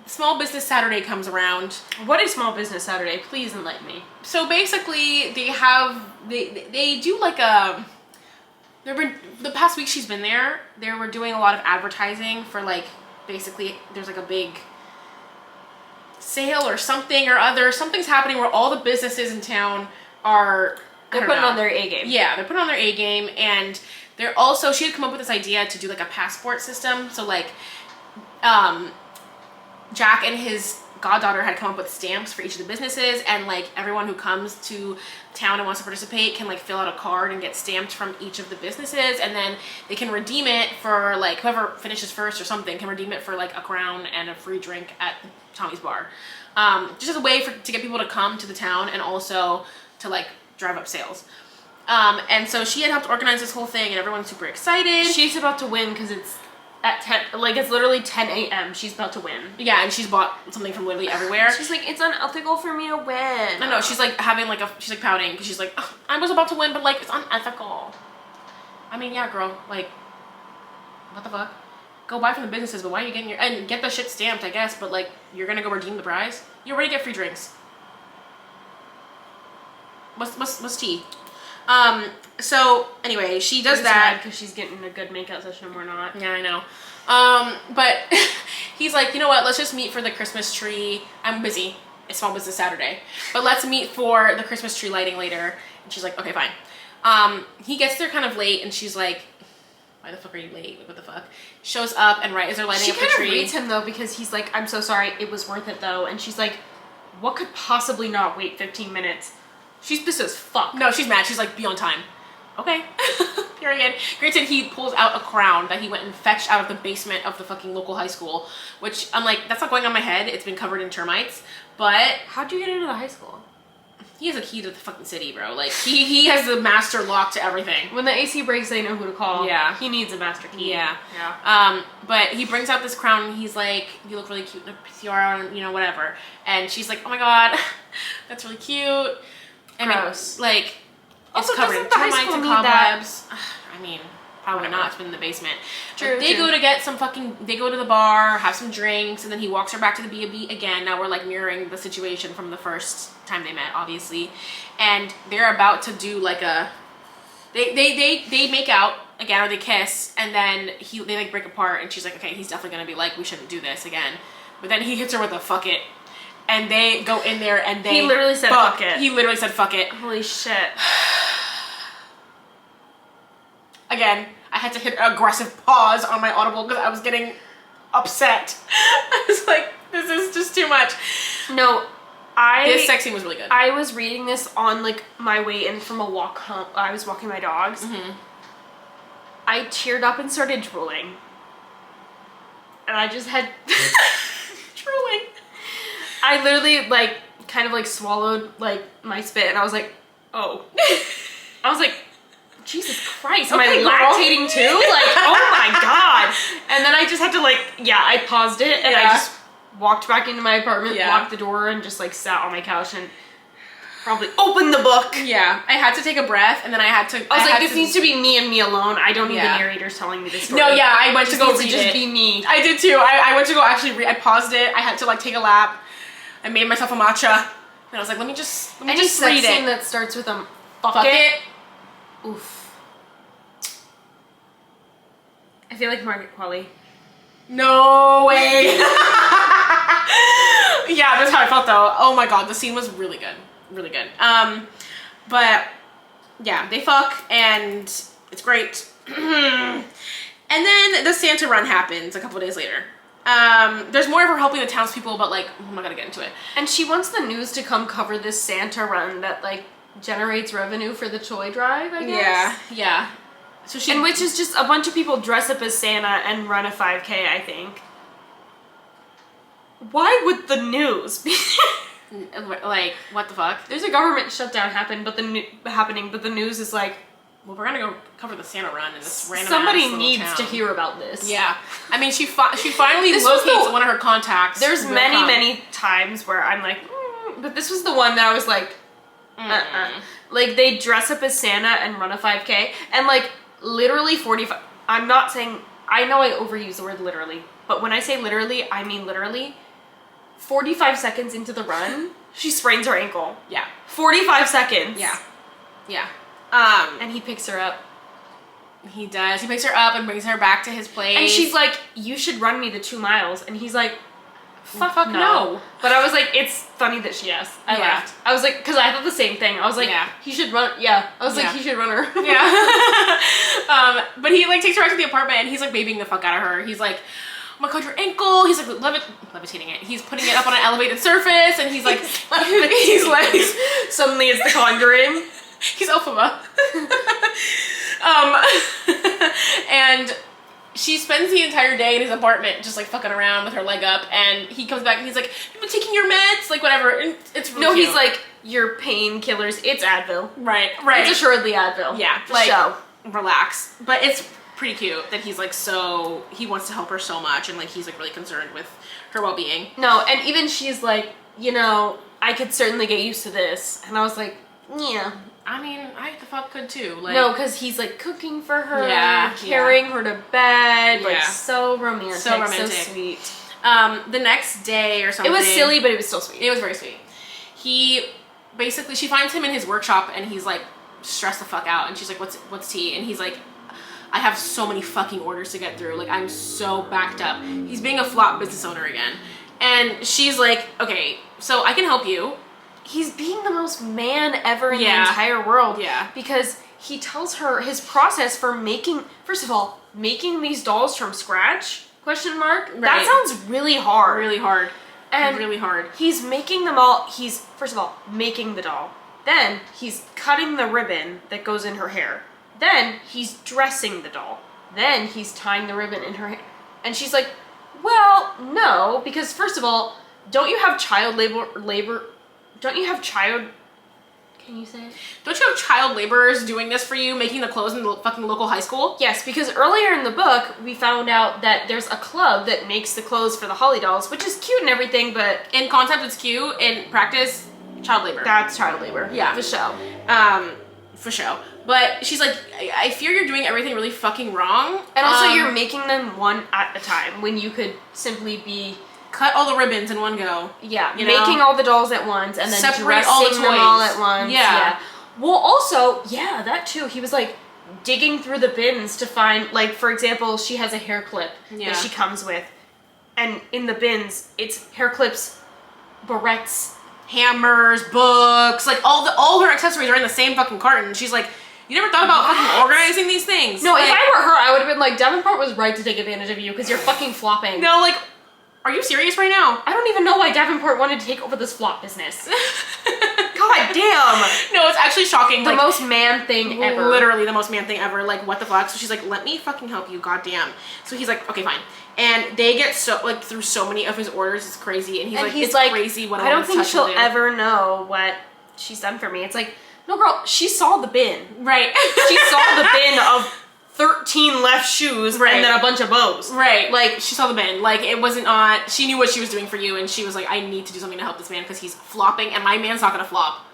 Small Business Saturday comes around. What is Small Business Saturday? Please enlighten me. So basically they do like the past week she's been there, they were doing a lot of advertising for like basically there's like a big sale or something or other. Something's happening where all the businesses in town are They're putting on their A game. Yeah, they're putting on their A game, and they're also she had come up with this idea to do like a passport system. So like Jack and his goddaughter had come up with stamps for each of the businesses, and like everyone who comes to town and wants to participate can like fill out a card and get stamped from each of the businesses, and then they can redeem it for like whoever finishes first or something can redeem it for like a crown and a free drink at Tommy's bar. Just as a way to get people to come to the town and also to like drive up sales. And so she had helped organize this whole thing, and everyone's super excited. She's about to win because it's at 10, like it's literally 10 a.m. She's about to win. Yeah, and she's bought something from literally everywhere. She's like, it's unethical for me to win. I know, she's like having like she's like pouting because she's like, oh, I was about to win, but like it's unethical. I mean, yeah, girl, like, what the fuck? Go buy from the businesses, but why are you getting and get the shit stamped, I guess, but like, you're gonna go redeem the prize? You already get free drinks. What's tea? So anyway, she does that because she's getting a good makeout session and we're not. Yeah, I know. But he's like, you know what? Let's just meet for the Christmas tree. I'm busy. It's Small Business Saturday, but let's meet for the Christmas tree lighting later. And she's like, okay, fine. He gets there kind of late, and she's like, why the fuck are you late? Like, what the fuck? Shows up, and right as they're lighting up the tree, she kind of reads him though, because he's like, I'm so sorry, it was worth it though, and she's like, what could possibly not wait 15 minutes? She's pissed as fuck. No, she's mad. She's like, be on time. Okay. Period. Granted, he pulls out a crown that he went and fetched out of the basement of the fucking local high school, which I'm like, that's not going on my head. It's been covered in termites. But how'd you get into the high school? He has a key to the fucking city, bro. Like, he has the master lock to everything. When the AC breaks, they know who to call. Yeah. He needs a master key. Yeah. Yeah. But he brings out this crown, and he's like, you look really cute in a tiara, and, you know, whatever. And she's like, oh my god, that's really cute. And gross. Like, it's Also, covered in doesn't the high termites school and need that? cobwebs. I mean, probably not. It's been in the basement. True, They true. go to get some fucking, they go to the bar, have some drinks, and then he walks her back to the B&B again. Now we're like mirroring the situation from the first time they met, obviously. And they're about to do like a, they make out again, or they kiss, and then they like break apart, and she's like, okay, he's definitely gonna be like, we shouldn't do this again. But then he hits her with a fuck it. And they go in there and they He literally said fuck it. He literally said fuck it. Holy shit. Again, I had to hit an aggressive pause on my Audible because I was getting upset. I was like, this is just too much. No, This sex scene was really good. I was reading this on like my way in from a walk home. I was walking my dogs. Mm-hmm. I teared up and started drooling. And I just had drooling. I literally like kind of like swallowed like my spit, and I was like, oh. I was like, Jesus Christ, am Okay, I girl. lactating too? Like, oh my god. And then I just had to like, yeah, I paused it and I Yeah. just walked back into my apartment, Yeah. locked the door, and just like sat on my couch and probably opened the book. Yeah, I had to take a breath, and then I had to. I was like, this needs to be me and me alone. I don't need Yeah. the narrators telling me this story. No, yeah, I went to go needs read just it. be me. I did too. I went to go actually read. I paused it. I had to like take a lap. I made myself a matcha, and I was like, let me just Any sex read scene it. that starts with a fuck Fuck it. it. Oof. I feel like Margaret Qualley. No way. Yeah, that's how I felt though. Oh my god, the scene was really good. Really good. But yeah, they fuck and it's great. And then the Santa run happens a couple days later. There's more of her helping the townspeople, but like, I'm not gonna get into it. And she wants the news to come cover this Santa run that like generates revenue for the toy drive, I guess. Yeah. So she, And which is just a bunch of people dress up as Santa and run a 5K, I think. Why would the news be... like, what the fuck? There's a government shutdown happening, but the news is like, Well, we're gonna go cover the Santa run in this random somebody ass little needs town. to hear about this. Yeah. I mean, she finally This was locates the- one of her contacts. There's who will many, come. many times where I'm like, but this was the one that I was like, Like, they dress up as Santa and run a 5K, and like, literally 45, I'm not saying, I know I overuse the word literally, but when I say literally, I mean literally, 45 seconds into the run, she sprains her ankle. Yeah. 45 seconds. Yeah. Yeah. And he picks her up. He does. He picks her up and brings her back to his place. And she's like, you should run me the 2 miles. And he's like, fuck no. no. But I was like, it's funny that she asked. I Yeah. laughed. I was like, because I thought the same thing. I was like, Yeah. he should run. Yeah. I was Yeah. like, he should run her. Yeah. But he like takes her back to the apartment and he's like babying the fuck out of her. He's like, oh my god, your ankle. He's like levitating it. He's putting it up on an elevated surface, and he's like, he's like, suddenly it's The Conjuring. he's Elphaba. And she spends the entire day in his apartment just like fucking around with her leg up, and he comes back and he's like, you've been taking your meds? Like, whatever. And it's really No, cute. he's like, your painkillers, it's Advil. right. It's assuredly Advil. Yeah, For like, show. relax. But it's pretty cute that he's like he wants to help her so much, and like he's like really concerned with her well-being. No, and even she's like, you know, I could certainly get used to this. And I was like, yeah. I mean, I the fuck could too. Like, No, because he's like cooking for her, Yeah, carrying her to bed, like Yeah. so romantic, So romantic. so sweet. the next day or something. It was silly, but it was still sweet. It was very sweet. He basically, she finds him in his workshop, and he's like stressed the fuck out, and she's like, what's tea? And he's like, I have so many fucking orders to get through. Like, I'm so backed up. He's being a flop business owner again. And she's like, okay, so I can help you. He's being the most man ever in Yeah. the entire world. Yeah. Because he tells her his process for making, first of all, making these dolls from scratch, question mark? Right. That sounds really hard. Really hard. And really hard. He's making them all, he's, first of all, making the doll. Then he's cutting the ribbon that goes in her hair. Then he's dressing the doll. Then he's tying the ribbon in her hair. And she's like, well, no, because first of all, don't you have child don't you have child, can you say it? Don't you have child laborers doing this for you, making the clothes in the fucking local high school? Yes, because earlier in the book, we found out that there's a club that makes the clothes for the Holly dolls, which is cute and everything, but In concept, it's cute. In practice, child labor. that's child labor. Yeah. The show. For show. But she's like, I fear you're doing everything really fucking wrong. And also, you're making them one at a time when you could simply be, cut all the ribbons in one go. yeah, You know? making all the dolls at once and then Separate dressing all the them all toys. at once. Yeah. Well, also, yeah, that too. He was like digging through the bins to find, like, for example, she has a hair clip Yeah. that she comes with, and in the bins, it's hair clips, barrettes. Hammers, books, like all her accessories are in the same fucking carton. She's like, you never thought about fucking organizing these things? No, like, if I were her, I would have been like, Davenport was right to take advantage of you because you're fucking flopping. no, like, are you serious right now? I don't even know why Davenport wanted to take over this flop business. God damn. No, it's actually shocking. The like, most man thing ever. literally the most man thing ever. Like, what the fuck? So she's like, let me fucking help you, goddamn. So he's like, okay, fine. And they get so like through so many of his orders, it's crazy. And he's like, it's crazy what I don't woman's think touch she'll will do. ever know what she's done for me. It's like, no girl, she saw the bin. Right. She saw the bin of 13 left shoes Right. and then a bunch of bows. Right, like, she saw the bin. Like, it wasn't on, she knew what she was doing for you, and she was like, I need to do something to help this man, because he's flopping, and my man's not gonna flop.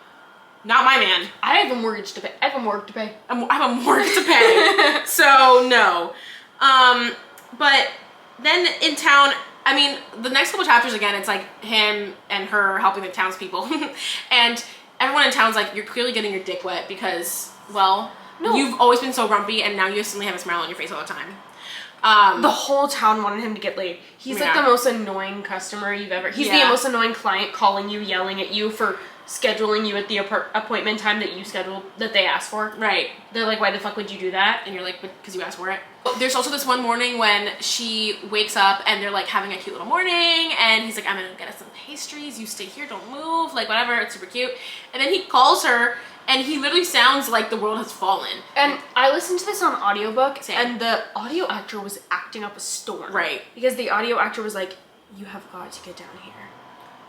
Not my man. I have a mortgage to pay. I have a mortgage to pay. I have a mortgage to pay. So, no. But then in town, I mean, the next couple chapters, again, it's like him and her helping the townspeople. And everyone in town's like, you're clearly getting your dick wet because, well, No. you've always been so grumpy, and now you suddenly have a smile on your face all the time. The whole town wanted him to get laid. He's like Yeah. the most annoying customer you've ever. He's the Yeah. most annoying client, calling you, yelling at you for scheduling you at the appointment time that you scheduled that they asked for. Right. They're like, why the fuck would you do that? And you're like, because you asked for it. There's also this one morning when she wakes up and they're like having a cute little morning, and he's like, I'm gonna get us some pastries, you stay here, don't move, like whatever, it's super cute. And then he calls her, and he literally sounds like the world has fallen. And I listened to this on audiobook, Same. and the audio actor was acting up a storm. Right. Because the audio actor was like, you have got to get down here.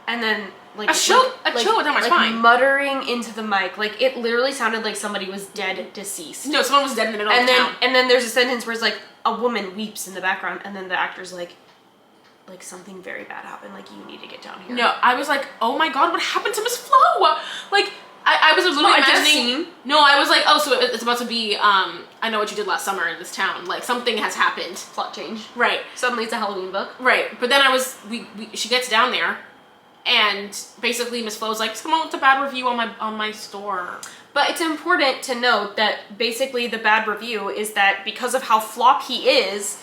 And then, like... A chill down my spine. muttering into the mic. Like, it literally sounded like somebody was dead, deceased. No, someone was dead in the middle And of then, town. and then there's a sentence where it's like, a woman weeps in the background, and then the actor's like something very bad happened, like, you need to get down here. No, I was like, oh my god, what happened to Miss Flo? Like, I was literally a death imagining. scene? No, I was like, oh, so it's about to be, I know what you did last summer in this town. Like, something has happened. Plot change. Right. Suddenly it's a Halloween book. Right, but then she gets down there, and basically Miss Flo's like, someone left a bad review on my store. But it's important to note that basically the bad review is that because of how flop he is,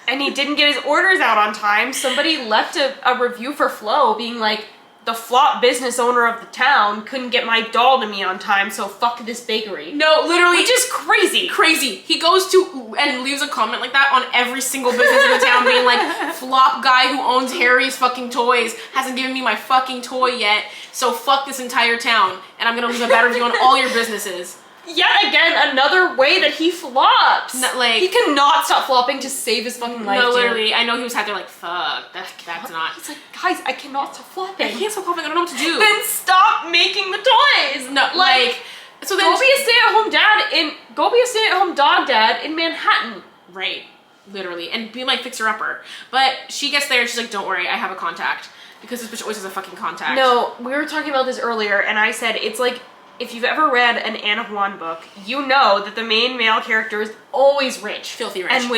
and he didn't get his orders out on time, somebody left a review for Flo being like, the flop business owner of the town couldn't get my doll to me on time, so fuck this bakery. No, literally. Which is crazy. Crazy. He goes to and leaves a comment like that on every single business in the town, being like, flop guy who owns Harry's fucking toys hasn't given me my fucking toy yet, so fuck this entire town, and I'm gonna leave a bad review on all your businesses. Yet again, another way that he flops. Like, he cannot stop flopping to save his fucking life. No, dude. literally. I know he was out there like, fuck, that's not. He's like, guys, I cannot stop flopping. I can't stop flopping. I don't know what to do. Then stop making the toys. No, like, so then go be a stay-at-home dad in Manhattan. Right, literally, and be my fixer-upper. But she gets there and she's like, don't worry, I have a contact, because this bitch always has a fucking contact. No, we were talking about this earlier, and I said it's like, if you've ever read an Anne of Juan book, you know that the main male character is always rich. Filthy rich. And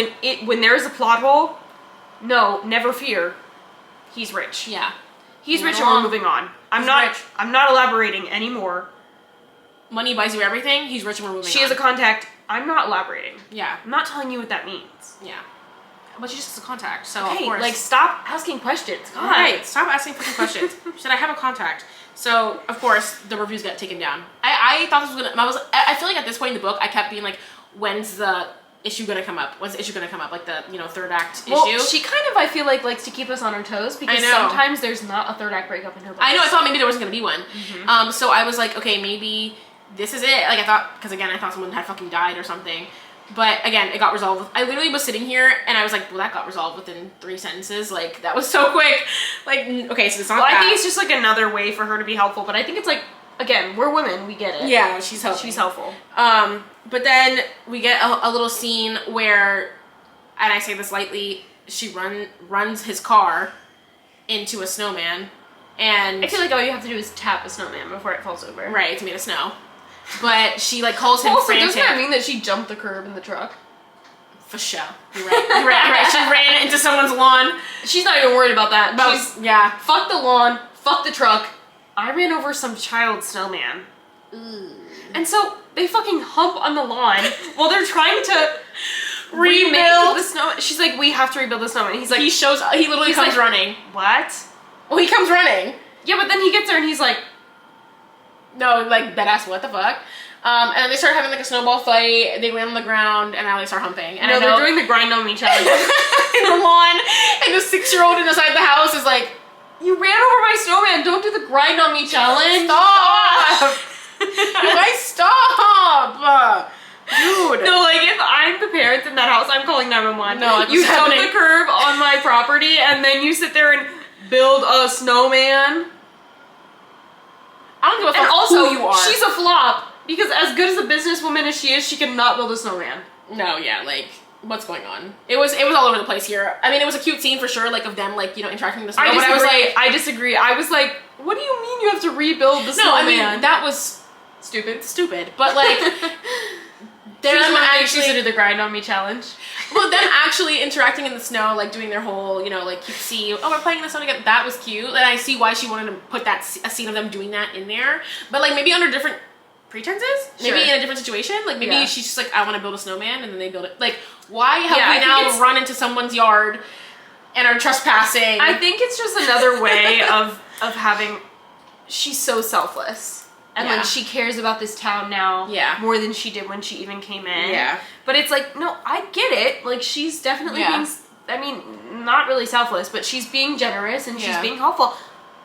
when there's a plot hole, no, never fear. He's rich. Yeah. He's rich and we're moving on. I'm not elaborating anymore. Money buys you everything. He's rich and we're moving on. She has a contact. I'm not elaborating. Yeah. I'm not telling you what that means. Yeah. But she just has a contact, so Okay, of course. like, stop asking questions. God. Right, stop asking fucking questions. She said, I have a contact. So, of course, the reviews got taken down. I thought this was gonna, I feel like at this point in the book, I kept being like, when's the issue gonna come up? When's the issue gonna come up? Like the, third act issue? She kind of, I feel like, likes to keep us on our toes because sometimes there's not a third act breakup in her books. I know, I thought maybe there wasn't gonna be one. Mm-hmm. So I was like, okay, maybe this is it. Like I thought, because again, I thought someone had fucking died or something. But again, it got resolved. I literally was sitting here and I was like, well, that got resolved within 3 sentences. Like, that was so quick. Like, okay, so it's not that. I think it's just like another way for her to be helpful, but I think it's like, again, we're women, we get it. Yeah, she's helpful. She's helpful. But then we get a little scene where, and I say this lightly, she runs his car into a snowman, and I feel like all you have to do is tap a snowman before it falls over. Right, it's made of snow. But she like calls him also, frantic. Doesn't that mean that she jumped the curb in the truck? For sure. You're right. You're right. She ran into someone's lawn. She's not even worried about that. Yeah. Fuck the lawn. Fuck the truck. I ran over some child snowman. Ooh. And so they fucking hump on the lawn while they're trying to rebuild the snow. She's like, we have to rebuild the snowman. He's like, he literally comes running. What? Well, he comes running. Yeah, but then he gets there and he's like, no, like deadass, what the fuck? And then they start having like a snowball fight. They land on the ground, and now they start humping. And no, they're doing the grind on me challenge in the lawn. And the 6-year-old inside the house is like, "You ran over my snowman. Don't do the grind on me challenge. Stop! You guys, stop, dude." No, like if I'm the parents in that house, I'm calling 911. No, you jump the curb on my property, and then you sit there and build a snowman. I don't give a fuck and also, who you are. She's a flop because as good as a businesswoman as she is, she cannot build a snowman. No, yeah, like what's going on? It was all over the place here. I mean, it was a cute scene for sure, like of them like interacting with the snow. I disagree. I was like, what do you mean you have to rebuild the snowman? I mean that was stupid. But like them actually to do the grind on me challenge. Well, them actually interacting in the snow, like doing their whole, like cute scene. Oh, we're playing in the snow together. That was cute, and I see why she wanted to put a scene of them doing that in there. But like maybe under different pretenses, maybe in a different situation. Like maybe she's just like, I want to build a snowman, and then they build it. Like, why have we now run into someone's yard and are trespassing? I think it's just another way of having. She's so selfless. And like she cares about this town now more than she did when she even came in. Yeah. But it's like, no, I get it. Like she's definitely being, I mean, not really selfless, but she's being generous and she's being helpful.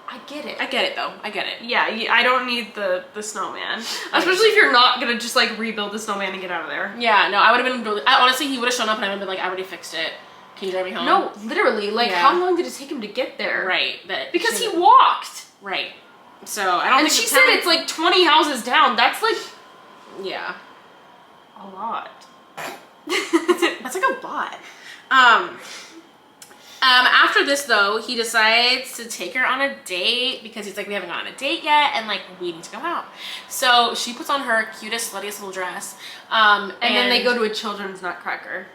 I get it. I get it though. I get it. Yeah, I don't need the snowman. Especially if you're not gonna just like rebuild the snowman and get out of there. Yeah, no, I would have been really, honestly, he would have shown up and I would have been like, I already fixed it. Can you drive me home? No, literally, like how long did it take him to get there? Right. Because he walked. Right. So I don't think. And she said it's like 20 houses down. That's like a lot. That's like a lot. After this though, he decides to take her on a date because he's like, we haven't gone on a date yet, and like we need to go out. So she puts on her cutest, sluttiest little dress. And then they go to a children's nutcracker.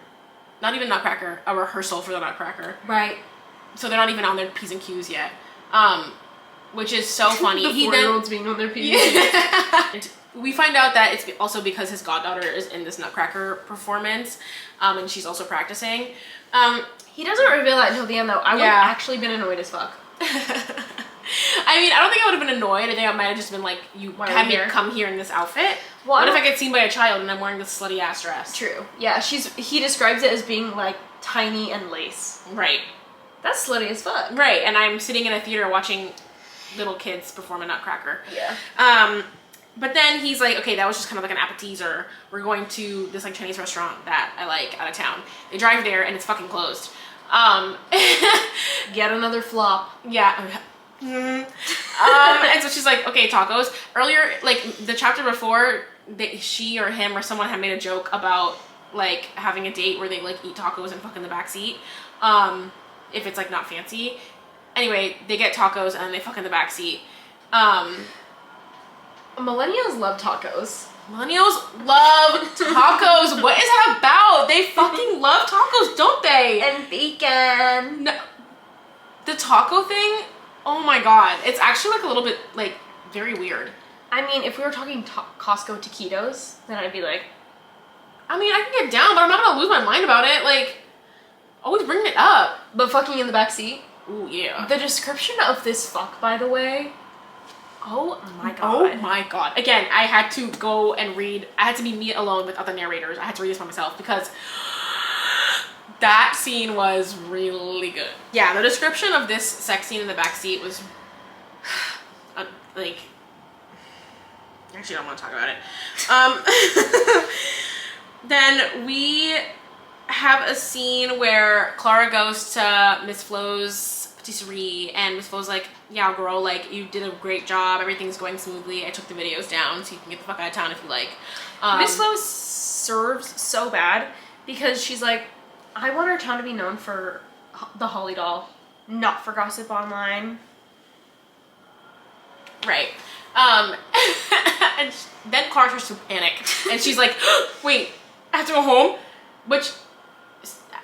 Not even nutcracker, a rehearsal for the nutcracker. Right. So they're not even on their P's and Q's yet. Which is so funny. The 4-year-olds being on their P's. We find out that it's also because his goddaughter is in this nutcracker performance, and she's also practicing. He doesn't reveal that until the end though. I would have actually been annoyed as fuck. I mean, I don't think I would have been annoyed. I think I might have just been like, you Why are had we me here? come here in this outfit. Well, What if I get seen by a child and I'm wearing this slutty ass dress? True. Yeah, he describes it as being like tiny and lace. Right. That's slutty as fuck. Right, and I'm sitting in a theater watching little kids perform a Nutcracker. Yeah. But then he's like, okay, that was just kind of like an appetizer. We're going to this like Chinese restaurant that I like out of town. They drive there and it's fucking closed. Get another flop. Yeah. And so she's like, okay, tacos. Earlier, like the chapter before, she or him or someone had made a joke about like having a date where they like eat tacos and fuck in the backseat. If it's like not fancy. Anyway, they get tacos and they fuck in the backseat. Millennials love tacos. Millennials love tacos. What is that about? They fucking love tacos, don't they? And bacon. No, the taco thing, oh my god. It's actually like a little bit like very weird. I mean, if we were talking Costco taquitos, then I'd be like, I mean, I can get down, but I'm not gonna lose my mind about it. Like, always bring it up. but fucking in the backseat. Ooh, yeah. The description of this fuck, by the way. Oh my god. Oh my god. Again, I had to go and read. I had to be me alone with other narrators. I had to read this by myself because that scene was really good. Yeah, the description of this sex scene in the backseat was like. Actually, I don't want to talk about it. Then we have a scene where Clara goes to Miss Flo's patisserie and Miss Flo's like, yeah, girl, like you did a great job. Everything's going smoothly. I took the videos down so you can get the fuck out of town if you like. Miss Flo serves so bad because she's like, I want our town to be known for the Holly doll, not for gossip online. Right. And then Clara starts to panic and she's like, wait, I have to go home? Which,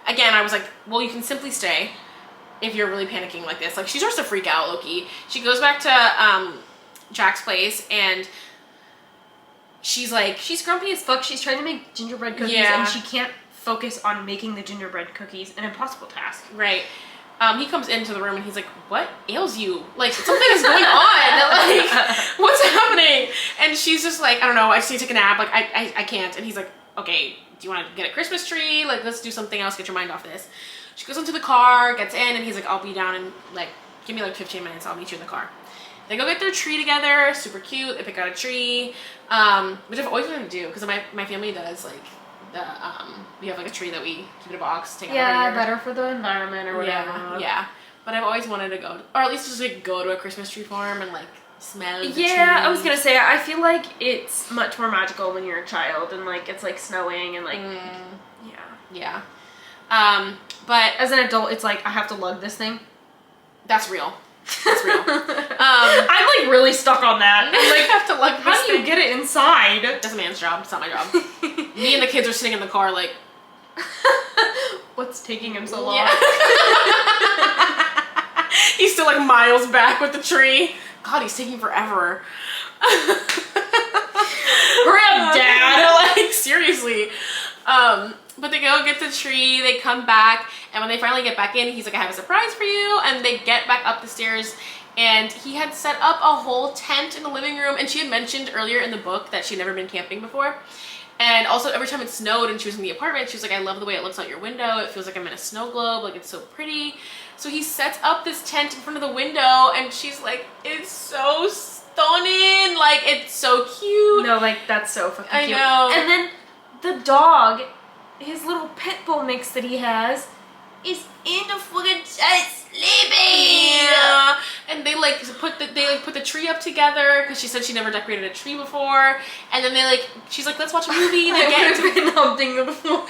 again, I was like, well, you can simply stay if you're really panicking like this. Like, she starts to freak out, Loki. She goes back to Jack's place and she's like, She's grumpy as fuck. She's trying to make gingerbread cookies Yeah. and she can't focus on making the gingerbread cookies, an impossible task. right. He comes into the room and he's like, what ails you? Like, something is going on. Like, what's happening? And she's just like, I don't know, I just need to take a nap. Like, I can't. And he's like, okay, do you want to get a Christmas tree? Like, let's do something else, get your mind off this. She goes into the car, gets in, and he's like, I'll be down in, like, give me like 15 minutes, I'll meet you in the car. They go get their tree together, super cute. They pick out a tree, which I've always wanted to do, because my family does, like, we have like a tree that we keep in a box, take out every Yeah, year. better for the environment or whatever. Yeah. But I've always wanted to go, or at least just like go to a Christmas tree farm and like smell the Yeah, I was trees. gonna say, I feel like it's much more magical when you're a child and like it's like snowing and like, yeah. Yeah. But As an adult, it's like I have to lug this thing. that's real. That's real. I'm like really stuck on that. I'm I like, have to lug how this do you thing. get it inside? That's a man's job. It's not my job. Me and the kids are sitting in the car like, What's taking him so long? yeah. He's still like miles back with the tree. God, he's taking forever. Hurry up, Dad! Like, seriously. But they go get the tree, they come back, and when they finally get back in, he's like, I have a surprise for you, and they get back up the stairs, and he had set up a whole tent in the living room, and she had mentioned earlier in the book that she'd never been camping before. And also, every time it snowed and she was in the apartment, she was like, I love the way it looks out your window. It feels like I'm in a snow globe. Like, it's so pretty. So he sets up this tent in front of the window, and she's like, it's so stunning. Like, it's so cute. No, like that's so fucking I cute. know. And then the dog, his little pit bull mix that he has, is in the fucking tent sleeping. Yeah. And they like put the tree up together because she said she never decorated a tree before. And then she's like, let's watch a movie. They I get would have into been humping the floor.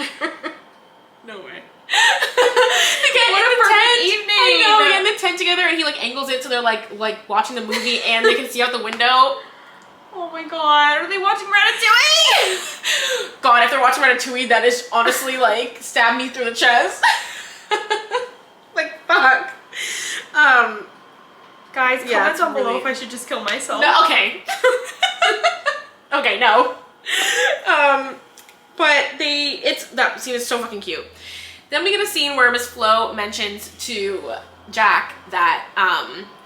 no way. They get What in a the perfect tent. evening. I know, they get in the tent together, and he like angles it so they're like watching the movie and they can see out the window. Oh my god, are they watching Ratatouille? God, if they're watching Ratatouille, that is honestly like stab me through the chest. Like fuck. Guys, Yeah, comment it's down below really- if I should just kill myself. No, okay. Okay, no. But that scene is so fucking cute. Then we get a scene where Miss Flo mentions to Jack that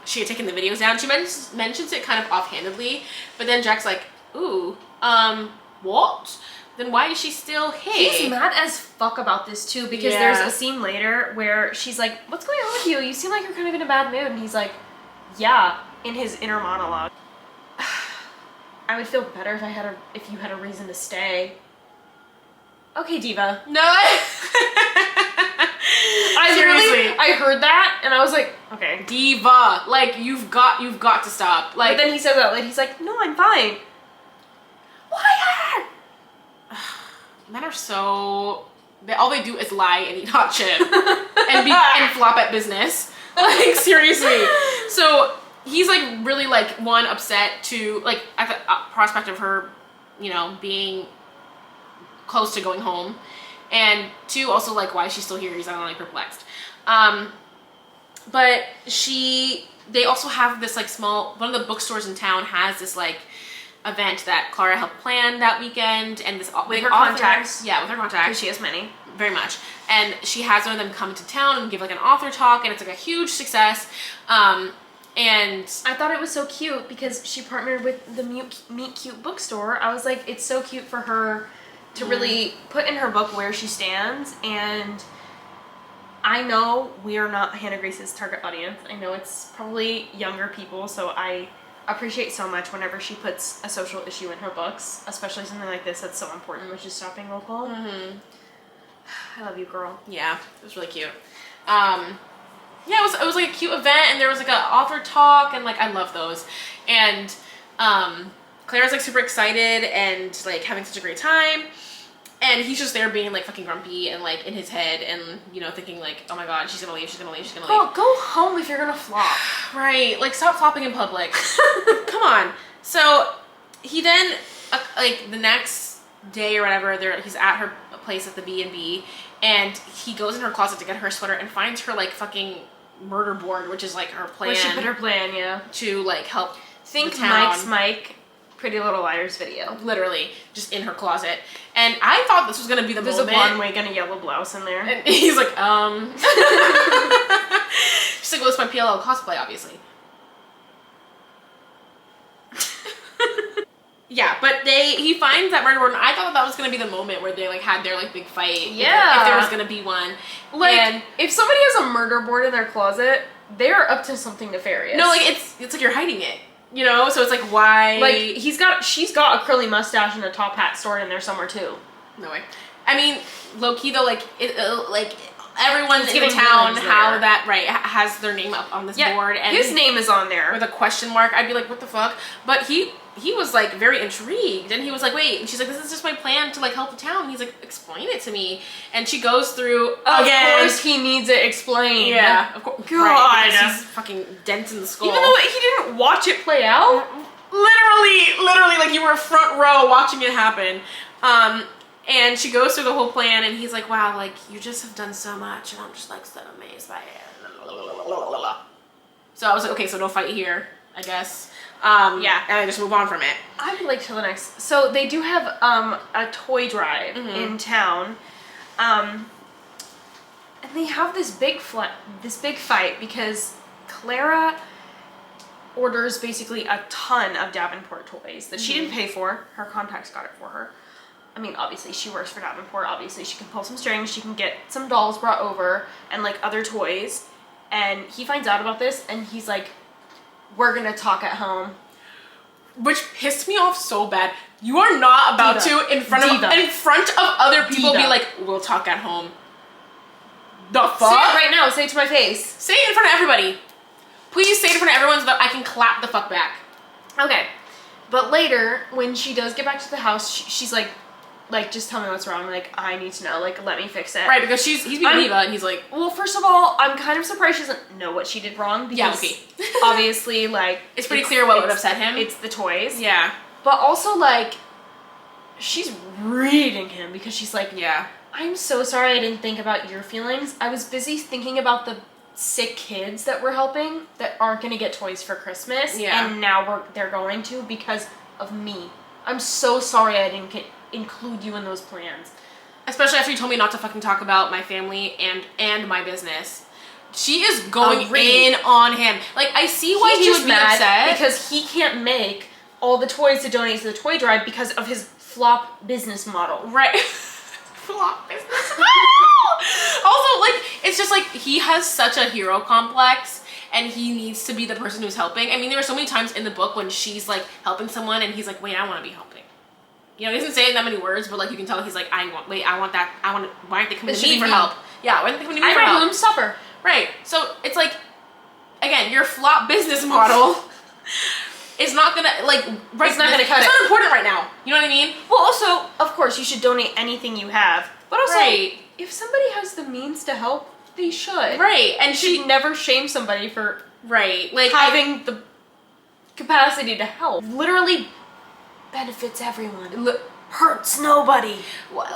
she had taken the videos down. She mentions it kind of offhandedly, but then Jack's like, ooh, what? Then why is she still here? He's mad as fuck about this too, because there's a scene later where she's like, what's going on with you? You seem like you're kind of in a bad mood. And he's like, yeah, in his inner monologue. I would feel better if you had a reason to stay. Okay, diva. No. I heard that and I was like, okay. Diva. Like, you've got to stop. Like, but then he says that, like, he's like, no, I'm fine. Why? Men are so... all they do is lie and eat hot shit. and flop at business. Like, seriously. So, he's, like, really, like, one, upset to, like, at the prospect of her, you know, being close to going home. And two, also, like, why is she still here? He's not, like, perplexed. But they also have this, like, one of the bookstores in town has this, like, event that Clara helped plan that weekend, and this with her contacts. Yeah, with her contacts. Because she has many. Very much. And she has one of them come to town and give like an author talk, and it's like a huge success. And I thought it was so cute because she partnered with the Meet Cute bookstore. I was like, it's so cute for her to really put in her book where she stands. And I know we are not Hannah Grace's target audience. I know it's probably younger people, so I appreciate so much whenever she puts a social issue in her books, especially something like this that's so important, which is shopping local. Mm-hmm. I love you, girl. Yeah, it was really cute. Yeah, it was like a cute event, and there was like an author talk, and like I love those. And Claire's like super excited and like having such a great time. And he's just there being like fucking grumpy and like in his head and, you know, thinking like, oh my god, she's gonna leave, she's gonna leave, she's gonna leave. Girl, go home if you're gonna flop. Right, like stop flopping in public. Come on. So he then, like the next day or whatever, he's at her place at the B&B, and he goes in her closet to get her sweater and finds her like fucking murder board, which is like her plan. Where she put her plan, yeah. To like help Think the town. Mike's Mike. Pretty Little Liars video. Literally, just in her closet. And I thought this was gonna be the moment. There's a blonde wig and a yellow blouse in there. And he's like, She's like, well, it's my PLL cosplay, obviously. Yeah, but he finds that murder board, and I thought that was gonna be the moment where they like had their like big fight. Yeah. If there was gonna be one. Like, and if somebody has a murder board in their closet, they're up to something nefarious. no, like it's like you're hiding it. You know, so it's like, why? Like, she's got a curly mustache and a top hat stored in there somewhere too. No way. I mean, low key though, like like everyone It's in giving town, villains how there. that has their name up on this board, and his name is on there with a question mark. I'd be like, what the fuck? But he was like very intrigued, and he was like, wait, and she's like, this is just my plan to like help the town. And he's like, explain it to me, and she goes through again. Of course, he needs it explained. Yeah, of course. God, right, because he's fucking dents in the skull. even though he didn't watch it play out. Literally, like you were front row watching it happen. And she goes through the whole plan, and he's like, wow, like, you just have done so much, and I'm just, like, so amazed by it. So I was like, okay, so no fight here, I guess. Yeah, and I just move on from it. I would like to the next. So they do have a toy drive in town. And they have this big fight because Clara orders basically a ton of Davenport toys that she didn't pay for. Her contacts got it for her. I mean, obviously she works for Davenport. Obviously she can pull some strings. She can get some dolls brought over and like other toys. And he finds out about this and he's like, we're gonna talk at home. Which pissed me off so bad. You are not about to in front of other people be like, we'll talk at home. The fuck? Say it right now. Say it to my face. Say it in front of everybody. Please say it in front of everyone so that I can clap the fuck back. Okay. But later, when she does get back to the house, she's like, just tell me what's wrong. Like, I need to know. Like, let me fix it. Right, because he's being diva, and he's like... Well, first of all, I'm kind of surprised she doesn't know what she did wrong. Because yeah, okay. obviously, like... It's pretty clear what would upset him. It's the toys. Yeah. But also, like, she's reading him because she's like... Yeah. I'm so sorry I didn't think about your feelings. I was busy thinking about the sick kids that we're helping that aren't going to get toys for Christmas. Yeah. And now they're going to because of me. I'm so sorry I didn't include you in those plans. Especially after you told me not to fucking talk about my family and my business. She is going Agreed. in on him. Like, I see why he He's would be mad upset. because he can't make all the toys to donate to the toy drive because of his flop business model. Right. Flop business model. Also, like, it's just like he has such a hero complex and he needs to be the person who's helping. I mean, there are so many times in the book when she's like helping someone and he's like, wait, I want to be helping. You know, he doesn't say it in that many words, but like you can tell he's like, I want that, why aren't they coming It to me should for be help? Yeah, why aren't they coming to me I for might help? let him suffer. Right. So it's like, again, your flop business model is not gonna, like, right, It's not gonna cut it's it. not important right now. You know what I mean? Well, also, of course, you should donate anything you have. But also, Right. if somebody has the means to help, they should. Right. And You should never shame somebody for right. Like, having the capacity to help. Literally benefits everyone. Hurts nobody.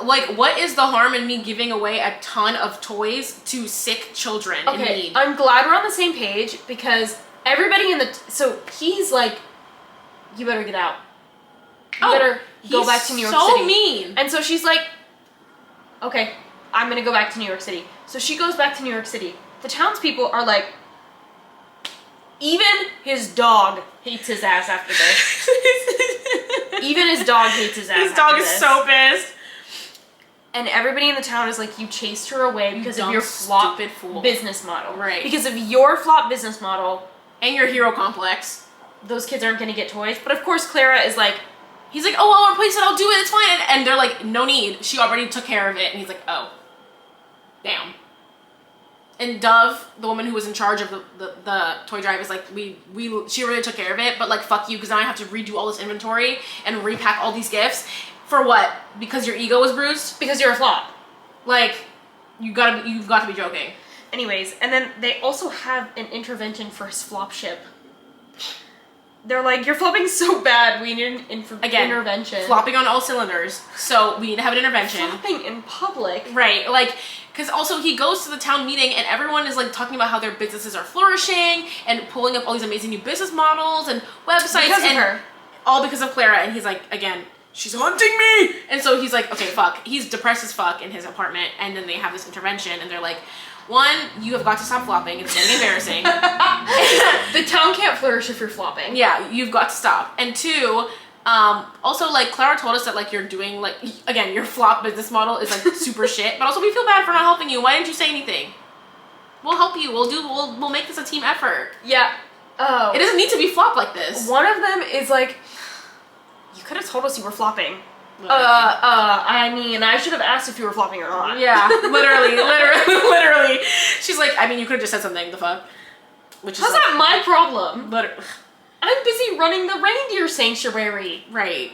like, what is the harm in me giving away a ton of toys to sick children in Okay, need? I'm glad we're on the same page because everybody in the... So he's like, you better get out. You better go he's back to New York so City. mean. And so she's like, okay, I'm gonna go back to New York City. So she goes back to New York City. The townspeople are like, even his dog hates his ass after this. Even his dog hates his ass. His dog after is this. so pissed. And everybody in the town is like, you chased her away because of dumb, your flop stupid fool. business model. Right. Because of your flop business model, And your hero complex. those kids aren't gonna get toys. But of course, Clara is like, He's like, oh, I'll replace it, I'll do it, it's fine. And they're like, no need. She already took care of it. And he's like, oh. Damn. And Dove, the woman who was in charge of the toy drive, is like, she already took care of it, but like, fuck you, because now I have to redo all this inventory and repack all these gifts. For what? Because your ego was bruised? because you're a flop. Like, you've got to be joking. Anyways, and then they also have an intervention for his flop ship. They're like, you're flopping so bad, we need an intervention. Flopping on all cylinders, so we need to have an intervention. Flopping in public. Right, like, because also he goes to the town meeting and everyone is like talking about how their businesses are flourishing and pulling up all these amazing new business models and websites. Because of and her. All because of Clara. And he's like, again, she's haunting me. And so he's like, okay, fuck. He's depressed as fuck in his apartment. And then they have this intervention and they're like, one, you have got to stop flopping. It's getting embarrassing. The town can't flourish if you're flopping. Yeah, you've got to stop. And two, also, like, Clara told us that, like, you're doing, like, again, your flop business model is, like, super shit. But also, we feel bad for not helping you. Why didn't you say anything? We'll help you. We'll make this a team effort. Yeah. Oh. It doesn't need to be flop like this. One of them is like, you could have told us you were flopping. I mean, I should have asked if you were flopping or not. Yeah, literally. She's like, I mean, you could have just said something, the fuck. Which is How's like, that my problem? Literally. I'm busy running the reindeer sanctuary. Right.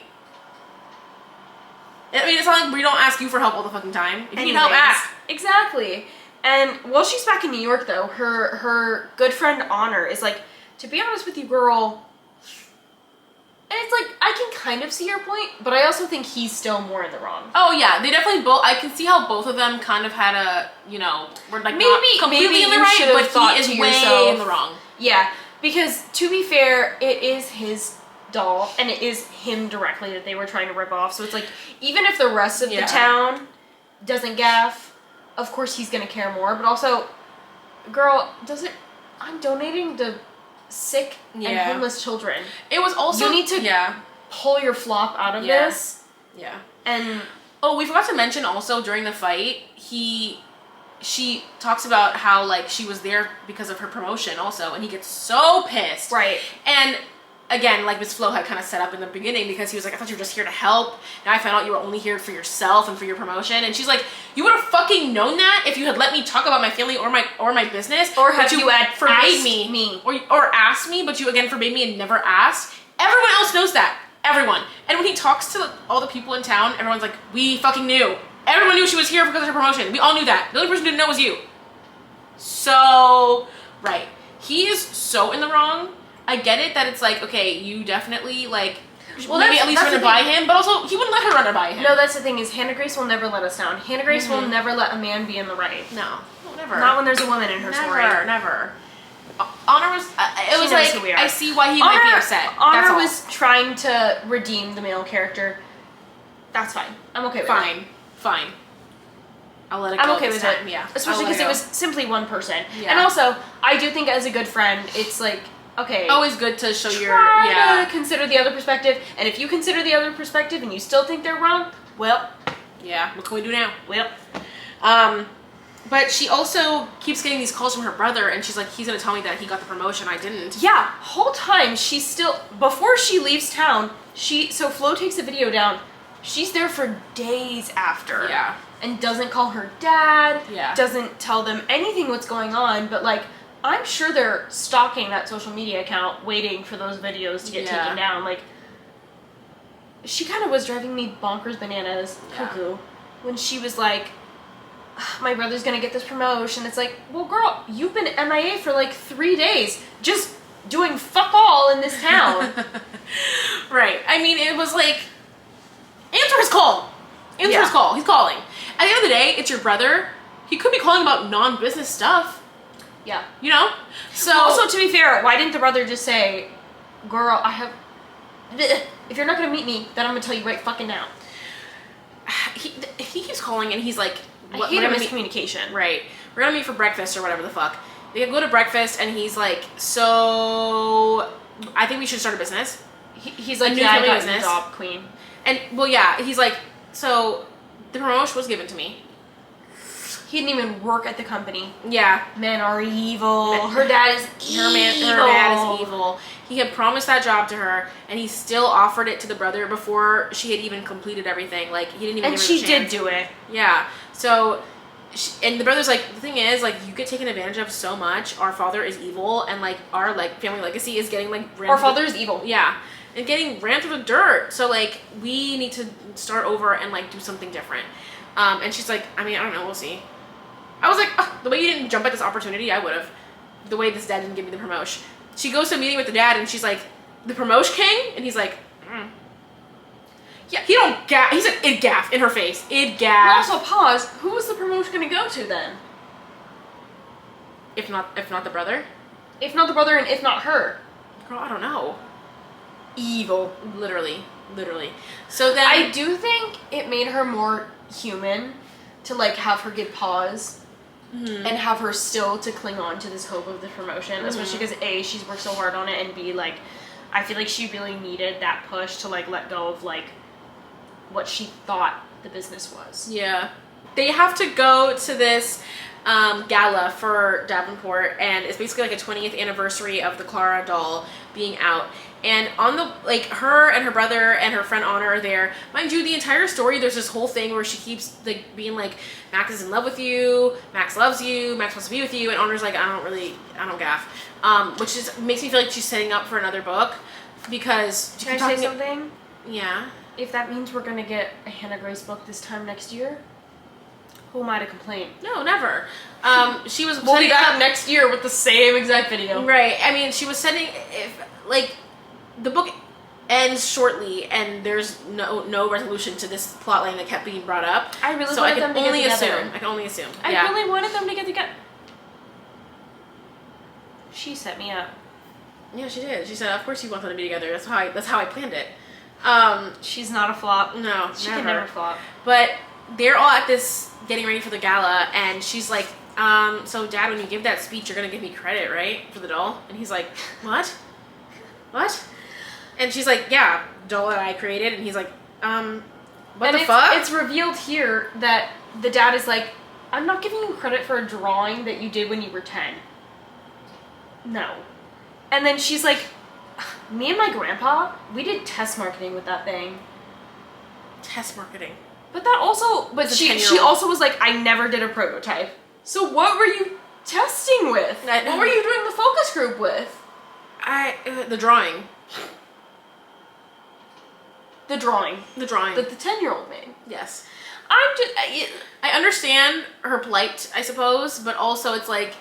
I mean, it's not like we don't ask you for help all the fucking time. If you need help, ask. Exactly. And while she's back in New York, though, her good friend Honor is like, to be honest with you, girl. And it's like, I can kind of see your point, but I also think he's still more in the wrong. Oh yeah, they definitely both. I can see how both of them kind of had a, were like not completely in the right, but he is way in the wrong. Yeah, because to be fair, it is his doll, and it is him directly that they were trying to rip off. So it's like, even if the rest of the town doesn't gaff, of course he's gonna care more. But also, girl, I'm donating to sick and homeless children. It was also you need to pull your flop out of this. Yeah. And oh, we forgot to mention also during the fight, she talks about how like she was there because of her promotion also, and he gets so pissed. Right. And again, like Miss Flo had kind of set up in the beginning, because he was like, I thought you were just here to help. Now I found out you were only here for yourself and for your promotion. And she's like, you would have fucking known that if you had let me talk about my family or my business, or had but you had forbade asked me. or asked me, but you again forbade me and never asked. Everyone else knows that. Everyone. And when he talks to all the people in town, everyone's like, we fucking knew. Everyone knew she was here because of her promotion. We all knew that. The only person who didn't know was you. So, right. He is so in the wrong. I get it that it's like, okay, you definitely, like, maybe at least run it by him, but also, he wouldn't let her run it by him. No, that's the thing, is Hannah Grace will never let us down. Hannah Grace will never let a man be in the right. No, never. Not when there's a woman in her story. Never. Honor was, it was like, I see why he might be upset. Honor was trying to redeem the male character. That's fine. I'm okay with Fine. I'll let it go. I'm okay this with time. it. Yeah. Especially I'll let because it go. was simply one person. Yeah. And also, I do think as a good friend, it's like, okay. Always good to show your Try to consider the other perspective. And if you consider the other perspective and you still think they're wrong, well. Yeah. What can we do now? Well. But she also keeps getting these calls from her brother, and she's like, he's gonna tell me that he got the promotion, I didn't. Yeah, whole time she's still, before she leaves town, so Flo takes the video down, she's there for days after. Yeah. And doesn't call her dad, Yeah. doesn't tell them anything what's going on, but like, I'm sure they're stalking that social media account, waiting for those videos to get taken down. Like, she kind of was driving me bonkers bananas, cuckoo, when she was like, my brother's gonna get this promotion. It's like, well, girl, you've been MIA for like 3 days, just doing fuck all in this town. Right. I mean, it was like, answer his call. Answer his call. He's calling. At the end of the day, it's your brother. He could be calling about non-business stuff. Yeah. You know? So Also, to be fair, why didn't the brother just say, girl, if you're not gonna meet me, then I'm gonna tell you right fucking now. he keeps calling and he's like, I hate a miscommunication. Right. We're gonna meet for breakfast or whatever the fuck. They go to breakfast and he's like, so I think we should start a business. He's like, new yeah, I family got business. your job, queen. And, well, yeah, he's like, so the promotion was given to me. He didn't even work at the company. Yeah. Men are evil. Her dad is evil. Her dad is evil. He had promised that job to her, and he still offered it to the brother before she had even completed everything. Like, he didn't even And give her she the did chance. do it. Yeah. So, and the brother's like, the thing is, like, you get taken advantage of so much. Our father is evil, and, like, our, like, family legacy is getting, like, Our father is evil. Yeah. And getting ran through the dirt. So, like, we need to start over and, like, do something different. And she's like, I mean, I don't know, we'll see. I was like, the way you didn't jump at this opportunity, I would have. The way this dad didn't give me the promotion. She goes to a meeting with the dad, and she's like, the promotion king? And he's like, Yeah, he don't gaff. He said id gaff in her face. Id gaff. Also, pause. Who was the promotion going to go to then? If not the brother? If not the brother and if not her. Girl, I don't know. Evil. Literally. So then I do think it made her more human to like have her give pause and have her still to cling on to this hope of the promotion, especially because A, she's worked so hard on it, and B, like, I feel like she really needed that push to like let go of like what she thought the business was. Yeah. They have to go to this gala for Davenport, and it's basically like a 20th anniversary of the Clara doll being out. And on the, like, her and her brother and her friend Honor are there. Mind you, the entire story, there's this whole thing where she keeps, like, being like, Max is in love with you, Max loves you, Max wants to be with you, and Honor's like, I don't gaff. Which is, makes me feel like she's setting up for another book, because... Can I say something? Yeah? If that means we're gonna get a Hannah Grace book this time next year, who am I to complain? No, never. She was We'll be setting back up... next year with the same exact video. Right. I mean, she was setting... Like, the book ends shortly, and there's no resolution to this plotline that kept being brought up. I really so wanted I them can to only get together. assume. I can only assume. I Yeah. really wanted them to get together. She set me up. Yeah, she did. She said, "Of course you want them to be together. That's how I planned it." She's not a flop. No, She can never flop. But they're all at this getting ready for the gala, and she's like, so Dad, when you give that speech, you're gonna give me credit, right, for the doll?" And he's like, "What? What?" And she's like, "Yeah, doll that I created." And he's like, what the fuck? It's revealed here that the dad is like, I'm not giving you credit for a drawing that you did when you were 10. No. And then she's like, me and my grandpa, we did test marketing with that thing. Test marketing. But that also, but It's a she 10-year-old. also was like, I never did a prototype. So what were you testing with? What were you doing the focus group with? The drawing. The drawing. The drawing. That the 10-year-old made. Yes. I'm just... I understand her plight, I suppose, but also it's like,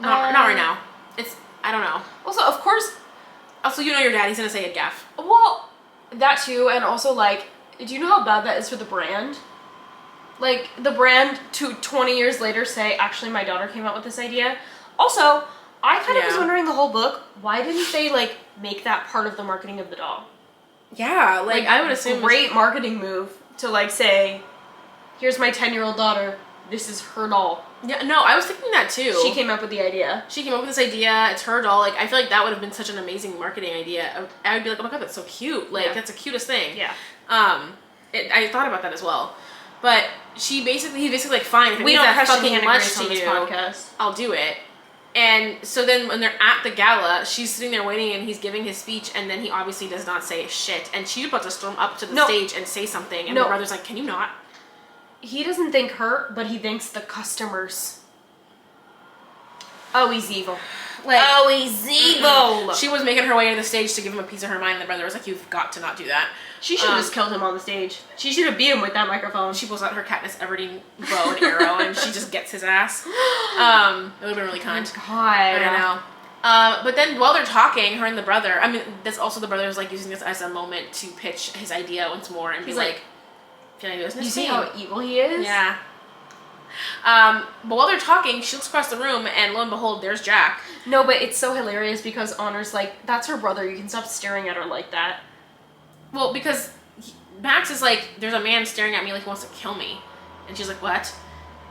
not right now. It's, I don't know. Also, of course... Also, you know your dad, he's gonna say it gaff. Well, that too, and also, like, do you know how bad that is for the brand? Like, the brand to 20 years later say, actually, my daughter came up with this idea. Also, I kind of was wondering the whole book, why didn't they, like, make that part of the marketing of the doll? Yeah, like I would assume Great marketing move to, like, say, here's my 10-year-old daughter, this is her doll. Yeah, no, I was thinking that too. She came up with the idea. She came up with this idea. It's her doll. Like, I feel like that would have been such an amazing marketing idea. I would be like, oh my god, that's so cute. Like, that's the cutest thing. Yeah. I thought about that as well. But he's basically like, fine, if it We means don't that question fucking Hannah much Grace to on this you, podcast. I'll do it. And so then when they're at the gala, she's sitting there waiting and he's giving his speech, and then he obviously does not say shit. And she's about to storm up to the stage and say something, and the brother's like, can you not? He doesn't think her, but he thinks the customers. Oh, he's evil. Like, oh, he's evil. She was making her way to the stage to give him a piece of her mind, and the brother was like, you've got to not do that. She should have just killed him on the stage. She should have beat him with that microphone. She pulls out her Katniss Everdeen bow and arrow, and she just gets his ass. It would have been really kind. God. I don't know. But then while they're talking, her and the brother, I mean, that's also the brother is like using this as a moment to pitch his idea once more and be like, can I do this? You see how evil he is? Yeah. But while they're talking, she looks across the room, and lo and behold, there's Jack. No, but it's so hilarious because Honor's like, that's her brother. You can stop staring at her like that. Well, because Max is like, there's a man staring at me like he wants to kill me. And she's like, what?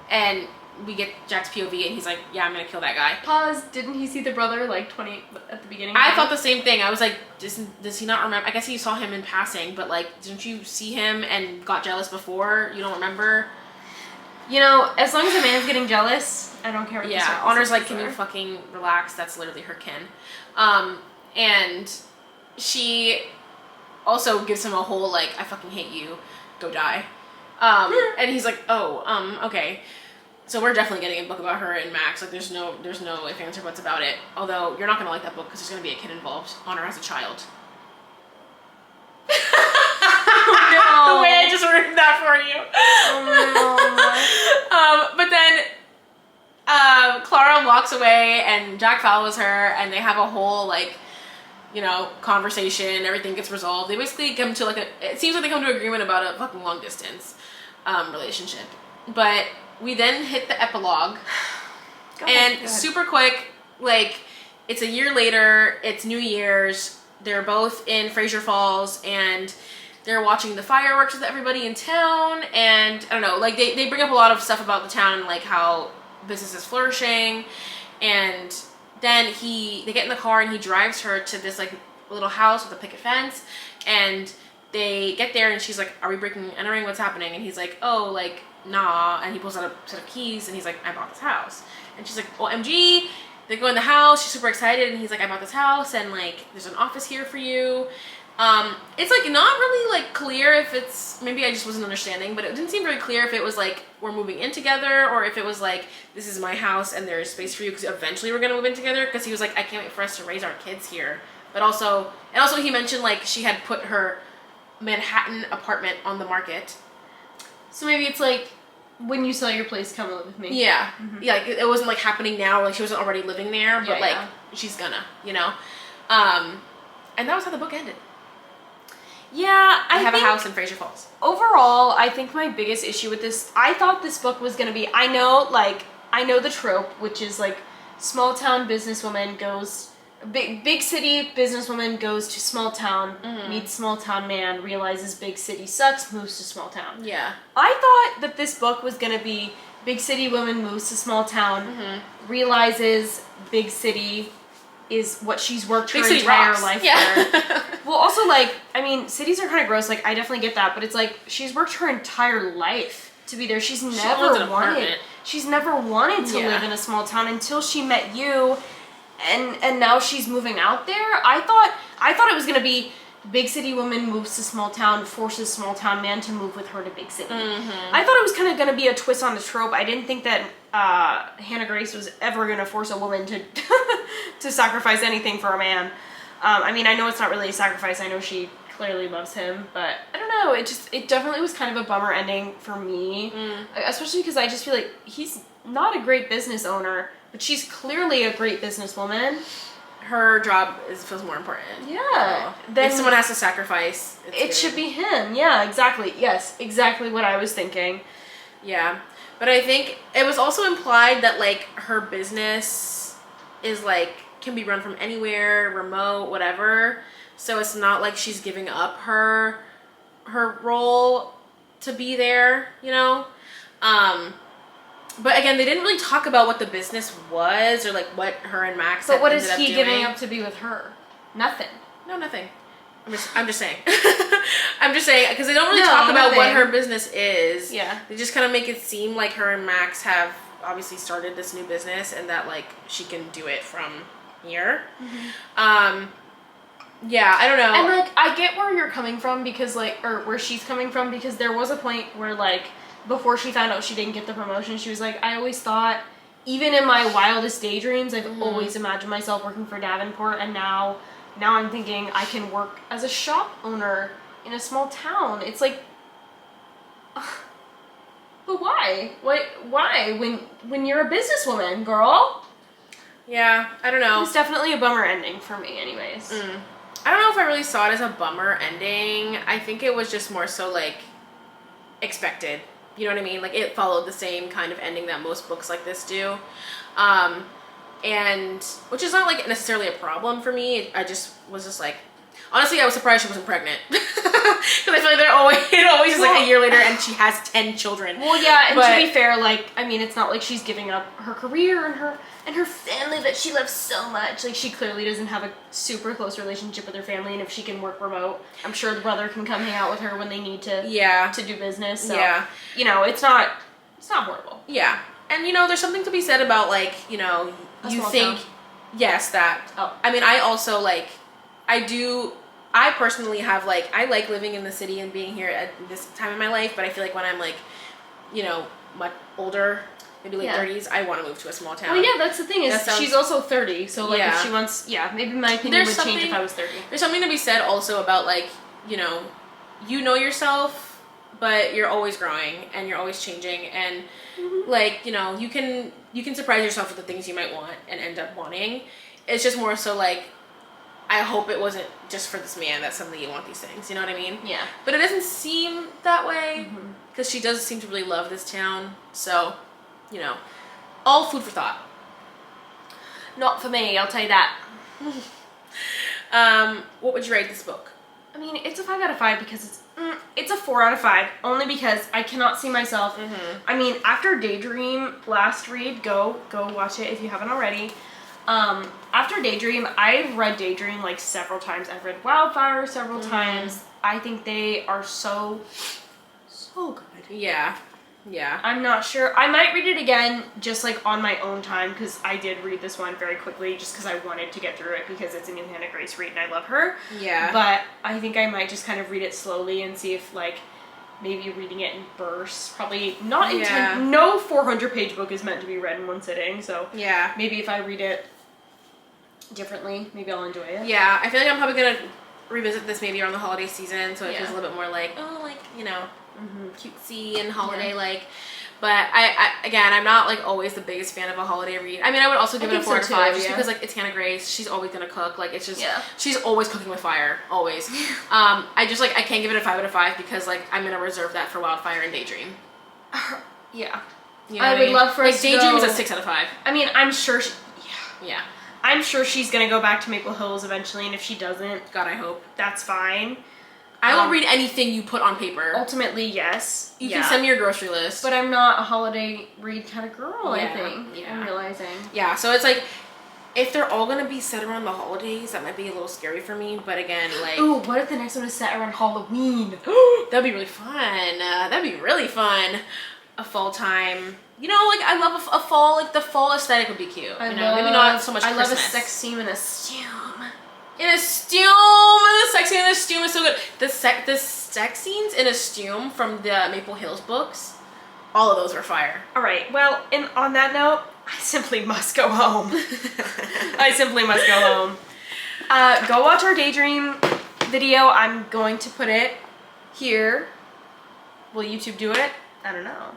And we get Jack's POV, and he's like, yeah, I'm gonna kill that guy. Pause. Didn't he see the brother like 20 at the beginning? I thought the same thing. I was like, does he not remember? I guess he saw him in passing, but like, didn't you see him and got jealous before? You don't remember? You know, as long as a man's getting jealous, I don't care what the Honor's like, can you fucking relax? That's literally her kin. And she also gives him a whole, like, I fucking hate you, go die. And he's like, oh, okay. So we're definitely getting a book about her and Max. Like, there's no ifs, ands, or buts about it. Although, you're not gonna like that book because there's gonna be a kid involved. Honor as a child. No. The way I just ruined that for you. Oh, but then Clara walks away and Jack follows her, and they have a whole, like, you know, conversation. Everything gets resolved. They basically come to, like, it seems like they come to agreement about a fucking long distance relationship. But we then hit the epilogue. Go ahead. Super quick, like, it's a year later, it's New Year's, they're both in Fraser Falls, and they're watching the fireworks with everybody in town, and I don't know, like, they bring up a lot of stuff about the town and, like, how business is flourishing, and then they get in the car and he drives her to this, like, little house with a picket fence, and they get there and she's like, are we breaking and entering? What's happening? And he's like, oh, like, nah, and he pulls out a set of keys and he's like, I bought this house. And she's like, OMG. They go in the house, she's super excited, and he's like, I bought this house, and, like, there's an office here for you. It's, like, not really, like, clear if it's, maybe I just wasn't understanding, but it didn't seem very clear if it was, like, we're moving in together, or if it was, like, this is my house and there's space for you because eventually we're gonna move in together, because he was like, I can't wait for us to raise our kids here. But also he mentioned, like, she had put her Manhattan apartment on the market. so maybe it's like, when you sell your place, come live with me. Yeah. Mm-hmm. Yeah, like, it wasn't, like, happening now, like, she wasn't already living there, but, like, yeah. she's gonna, you know? And that was how the book ended. Yeah, I have a house in Fraser Falls. Overall, I think my biggest issue with this, I thought this book was gonna be, I know the trope, which is, like, small town businesswoman goes, big city businesswoman goes to small town, meets small town man, realizes big city sucks, moves to small town. Yeah. I thought that this book was gonna be big city woman moves to small town, realizes big city is what she's worked her entire life for. Well, also, like, I mean, cities are kind of gross. Like, I definitely get that, but it's like she's worked her entire life to be there. She's never wanted to live in a small town until she met you, and now she's moving out there. I thought it was gonna be big city woman moves to small town, forces small town man to move with her to big city. I thought it was kind of gonna be a twist on the trope. I didn't think that Hannah Grace was ever gonna force a woman to to sacrifice anything for a man. I mean, I know it's not really a sacrifice. I know she clearly loves him, but I don't know. It definitely was kind of a bummer ending for me, especially because I just feel like he's not a great business owner, but she's clearly a great businesswoman. Her job feels more important. Yeah. Then if someone has to sacrifice, it should be him. Yeah, exactly. Yes, exactly what I was thinking. Yeah. But I think it was also implied that, like, her business is, like, can be run from anywhere, remote, whatever. So it's not like she's giving up her role to be there, you know? But again, they didn't really talk about what the business was or like what her and Max. But what ended is up he doing. giving up to be with her? Nothing. No, nothing. I'm just saying. I'm just saying because they don't really No, talk about what nothing. her business is. Yeah. They just kind of make it seem like her and Max have obviously started this new business and that like she can do it from here. Yeah, I don't know. And like, I get where you're coming from because like, or where she's coming from because there was a point where like, before she found out she didn't get the promotion, she was like, I always thought, even in my wildest daydreams, I've always imagined myself working for Davenport, and now I'm thinking I can work as a shop owner in a small town. It's like, but why? Why? When you're a businesswoman, girl? Yeah, I don't know. It's definitely a bummer ending for me, anyways. I don't know if I really saw it as a bummer ending. I think it was just more so like expected. You know what I mean? Like it followed the same kind of ending that most books like this do. And which is not like necessarily a problem for me. I just was just like, honestly, I was surprised she wasn't pregnant. Because I feel like it always is like a year later and she has 10 children. Well, yeah, and But- to be fair, like, I mean, it's not like she's giving up her career and her family that she loves so much. Like, she clearly doesn't have a super close relationship with her family, and if she can work remote, I'm sure the brother can come hang out with her when they need to Yeah. to do business. So, Yeah. you know, it's not horrible. Yeah. And you know, there's something to be said about like, you know, A you small think town. yes, that Oh. I mean, I also like I personally have like I like living in the city and being here at this time in my life, but I feel like when I'm like, you know, much older, maybe late Yeah. 30s, I want to move to a small town. Well, yeah, that's the thing is That sounds- she's also 30, so like Yeah. if she wants, maybe my opinion There's would change if something- I was 30. There's something to be said also about like, you know yourself, but you're always growing and you're always changing and like, you know, you can surprise yourself with the things you might want and end up wanting. It's just more so like I hope it wasn't just for this man that suddenly you want these things, you know what I mean? Yeah. But it doesn't seem that way because she does seem to really love this town. So, you know, all food for thought. Not for me, I'll tell you that. What would you rate this book? I mean, it's a 5 out of 5 because it's a 4 out of 5 only because I cannot see myself. I mean, after Daydream last read, go watch it if you haven't already. After Daydream, I've read Daydream like several times. I've read Wildfire several times. I think they are so good. Yeah. Yeah. I'm not sure. I might read it again just like on my own time because I did read this one very quickly just because I wanted to get through it because it's a new Hannah Grace read and I love her. Yeah. But I think I might just kind of read it slowly and see if like maybe reading it in bursts. Probably not Yeah. no 400-page book is meant to be read in one sitting. So Yeah. maybe if I read it differently, maybe I'll enjoy it. Yeah, I feel like I'm probably gonna revisit this maybe around the holiday season, so it feels Yeah. a little bit more like, oh, like, you know, cutesy and holiday like. But I again, I'm not like always the biggest fan of a holiday read. I mean, I would also give it a think 4 out of so 5 too, just yeah. because like it's Hannah Grace. She's always gonna cook. Like it's just Yeah. she's always cooking with fire, always. I just like I can't give it a 5 out of 5 because like I'm gonna reserve that for Wildfire and Daydream. Yeah. You know I what would mean? love for like us to Daydream is go- a 6 out of 5. I mean, I'm sure Yeah. I'm sure she's gonna go back to Maple Hills eventually, and if she doesn't, God, I hope. that's fine. I will read anything you put on paper. Ultimately, yes. You can send me your grocery list. But I'm not a holiday read kind of girl, Yeah, I think. yeah. I'm realizing. Yeah, so it's like if they're all gonna be set around the holidays, that might be a little scary for me. But again, like Ooh, what if the next one is set around Halloween? that'd be really fun. That'd be really fun. A fall time, you know, like I love a fall. Like the fall aesthetic would be cute. You know, maybe not so much. I love a Christmas. sex scene in a stew. In a stew. The sex scene in a stew is so good. The sex scenes in a stew from the Maple Hills books, all of those are fire. All right. Well, on that note, I simply must go home. I simply must go home. Go watch our Daydream video. I'm going to put it here. Will YouTube do it? I don't know.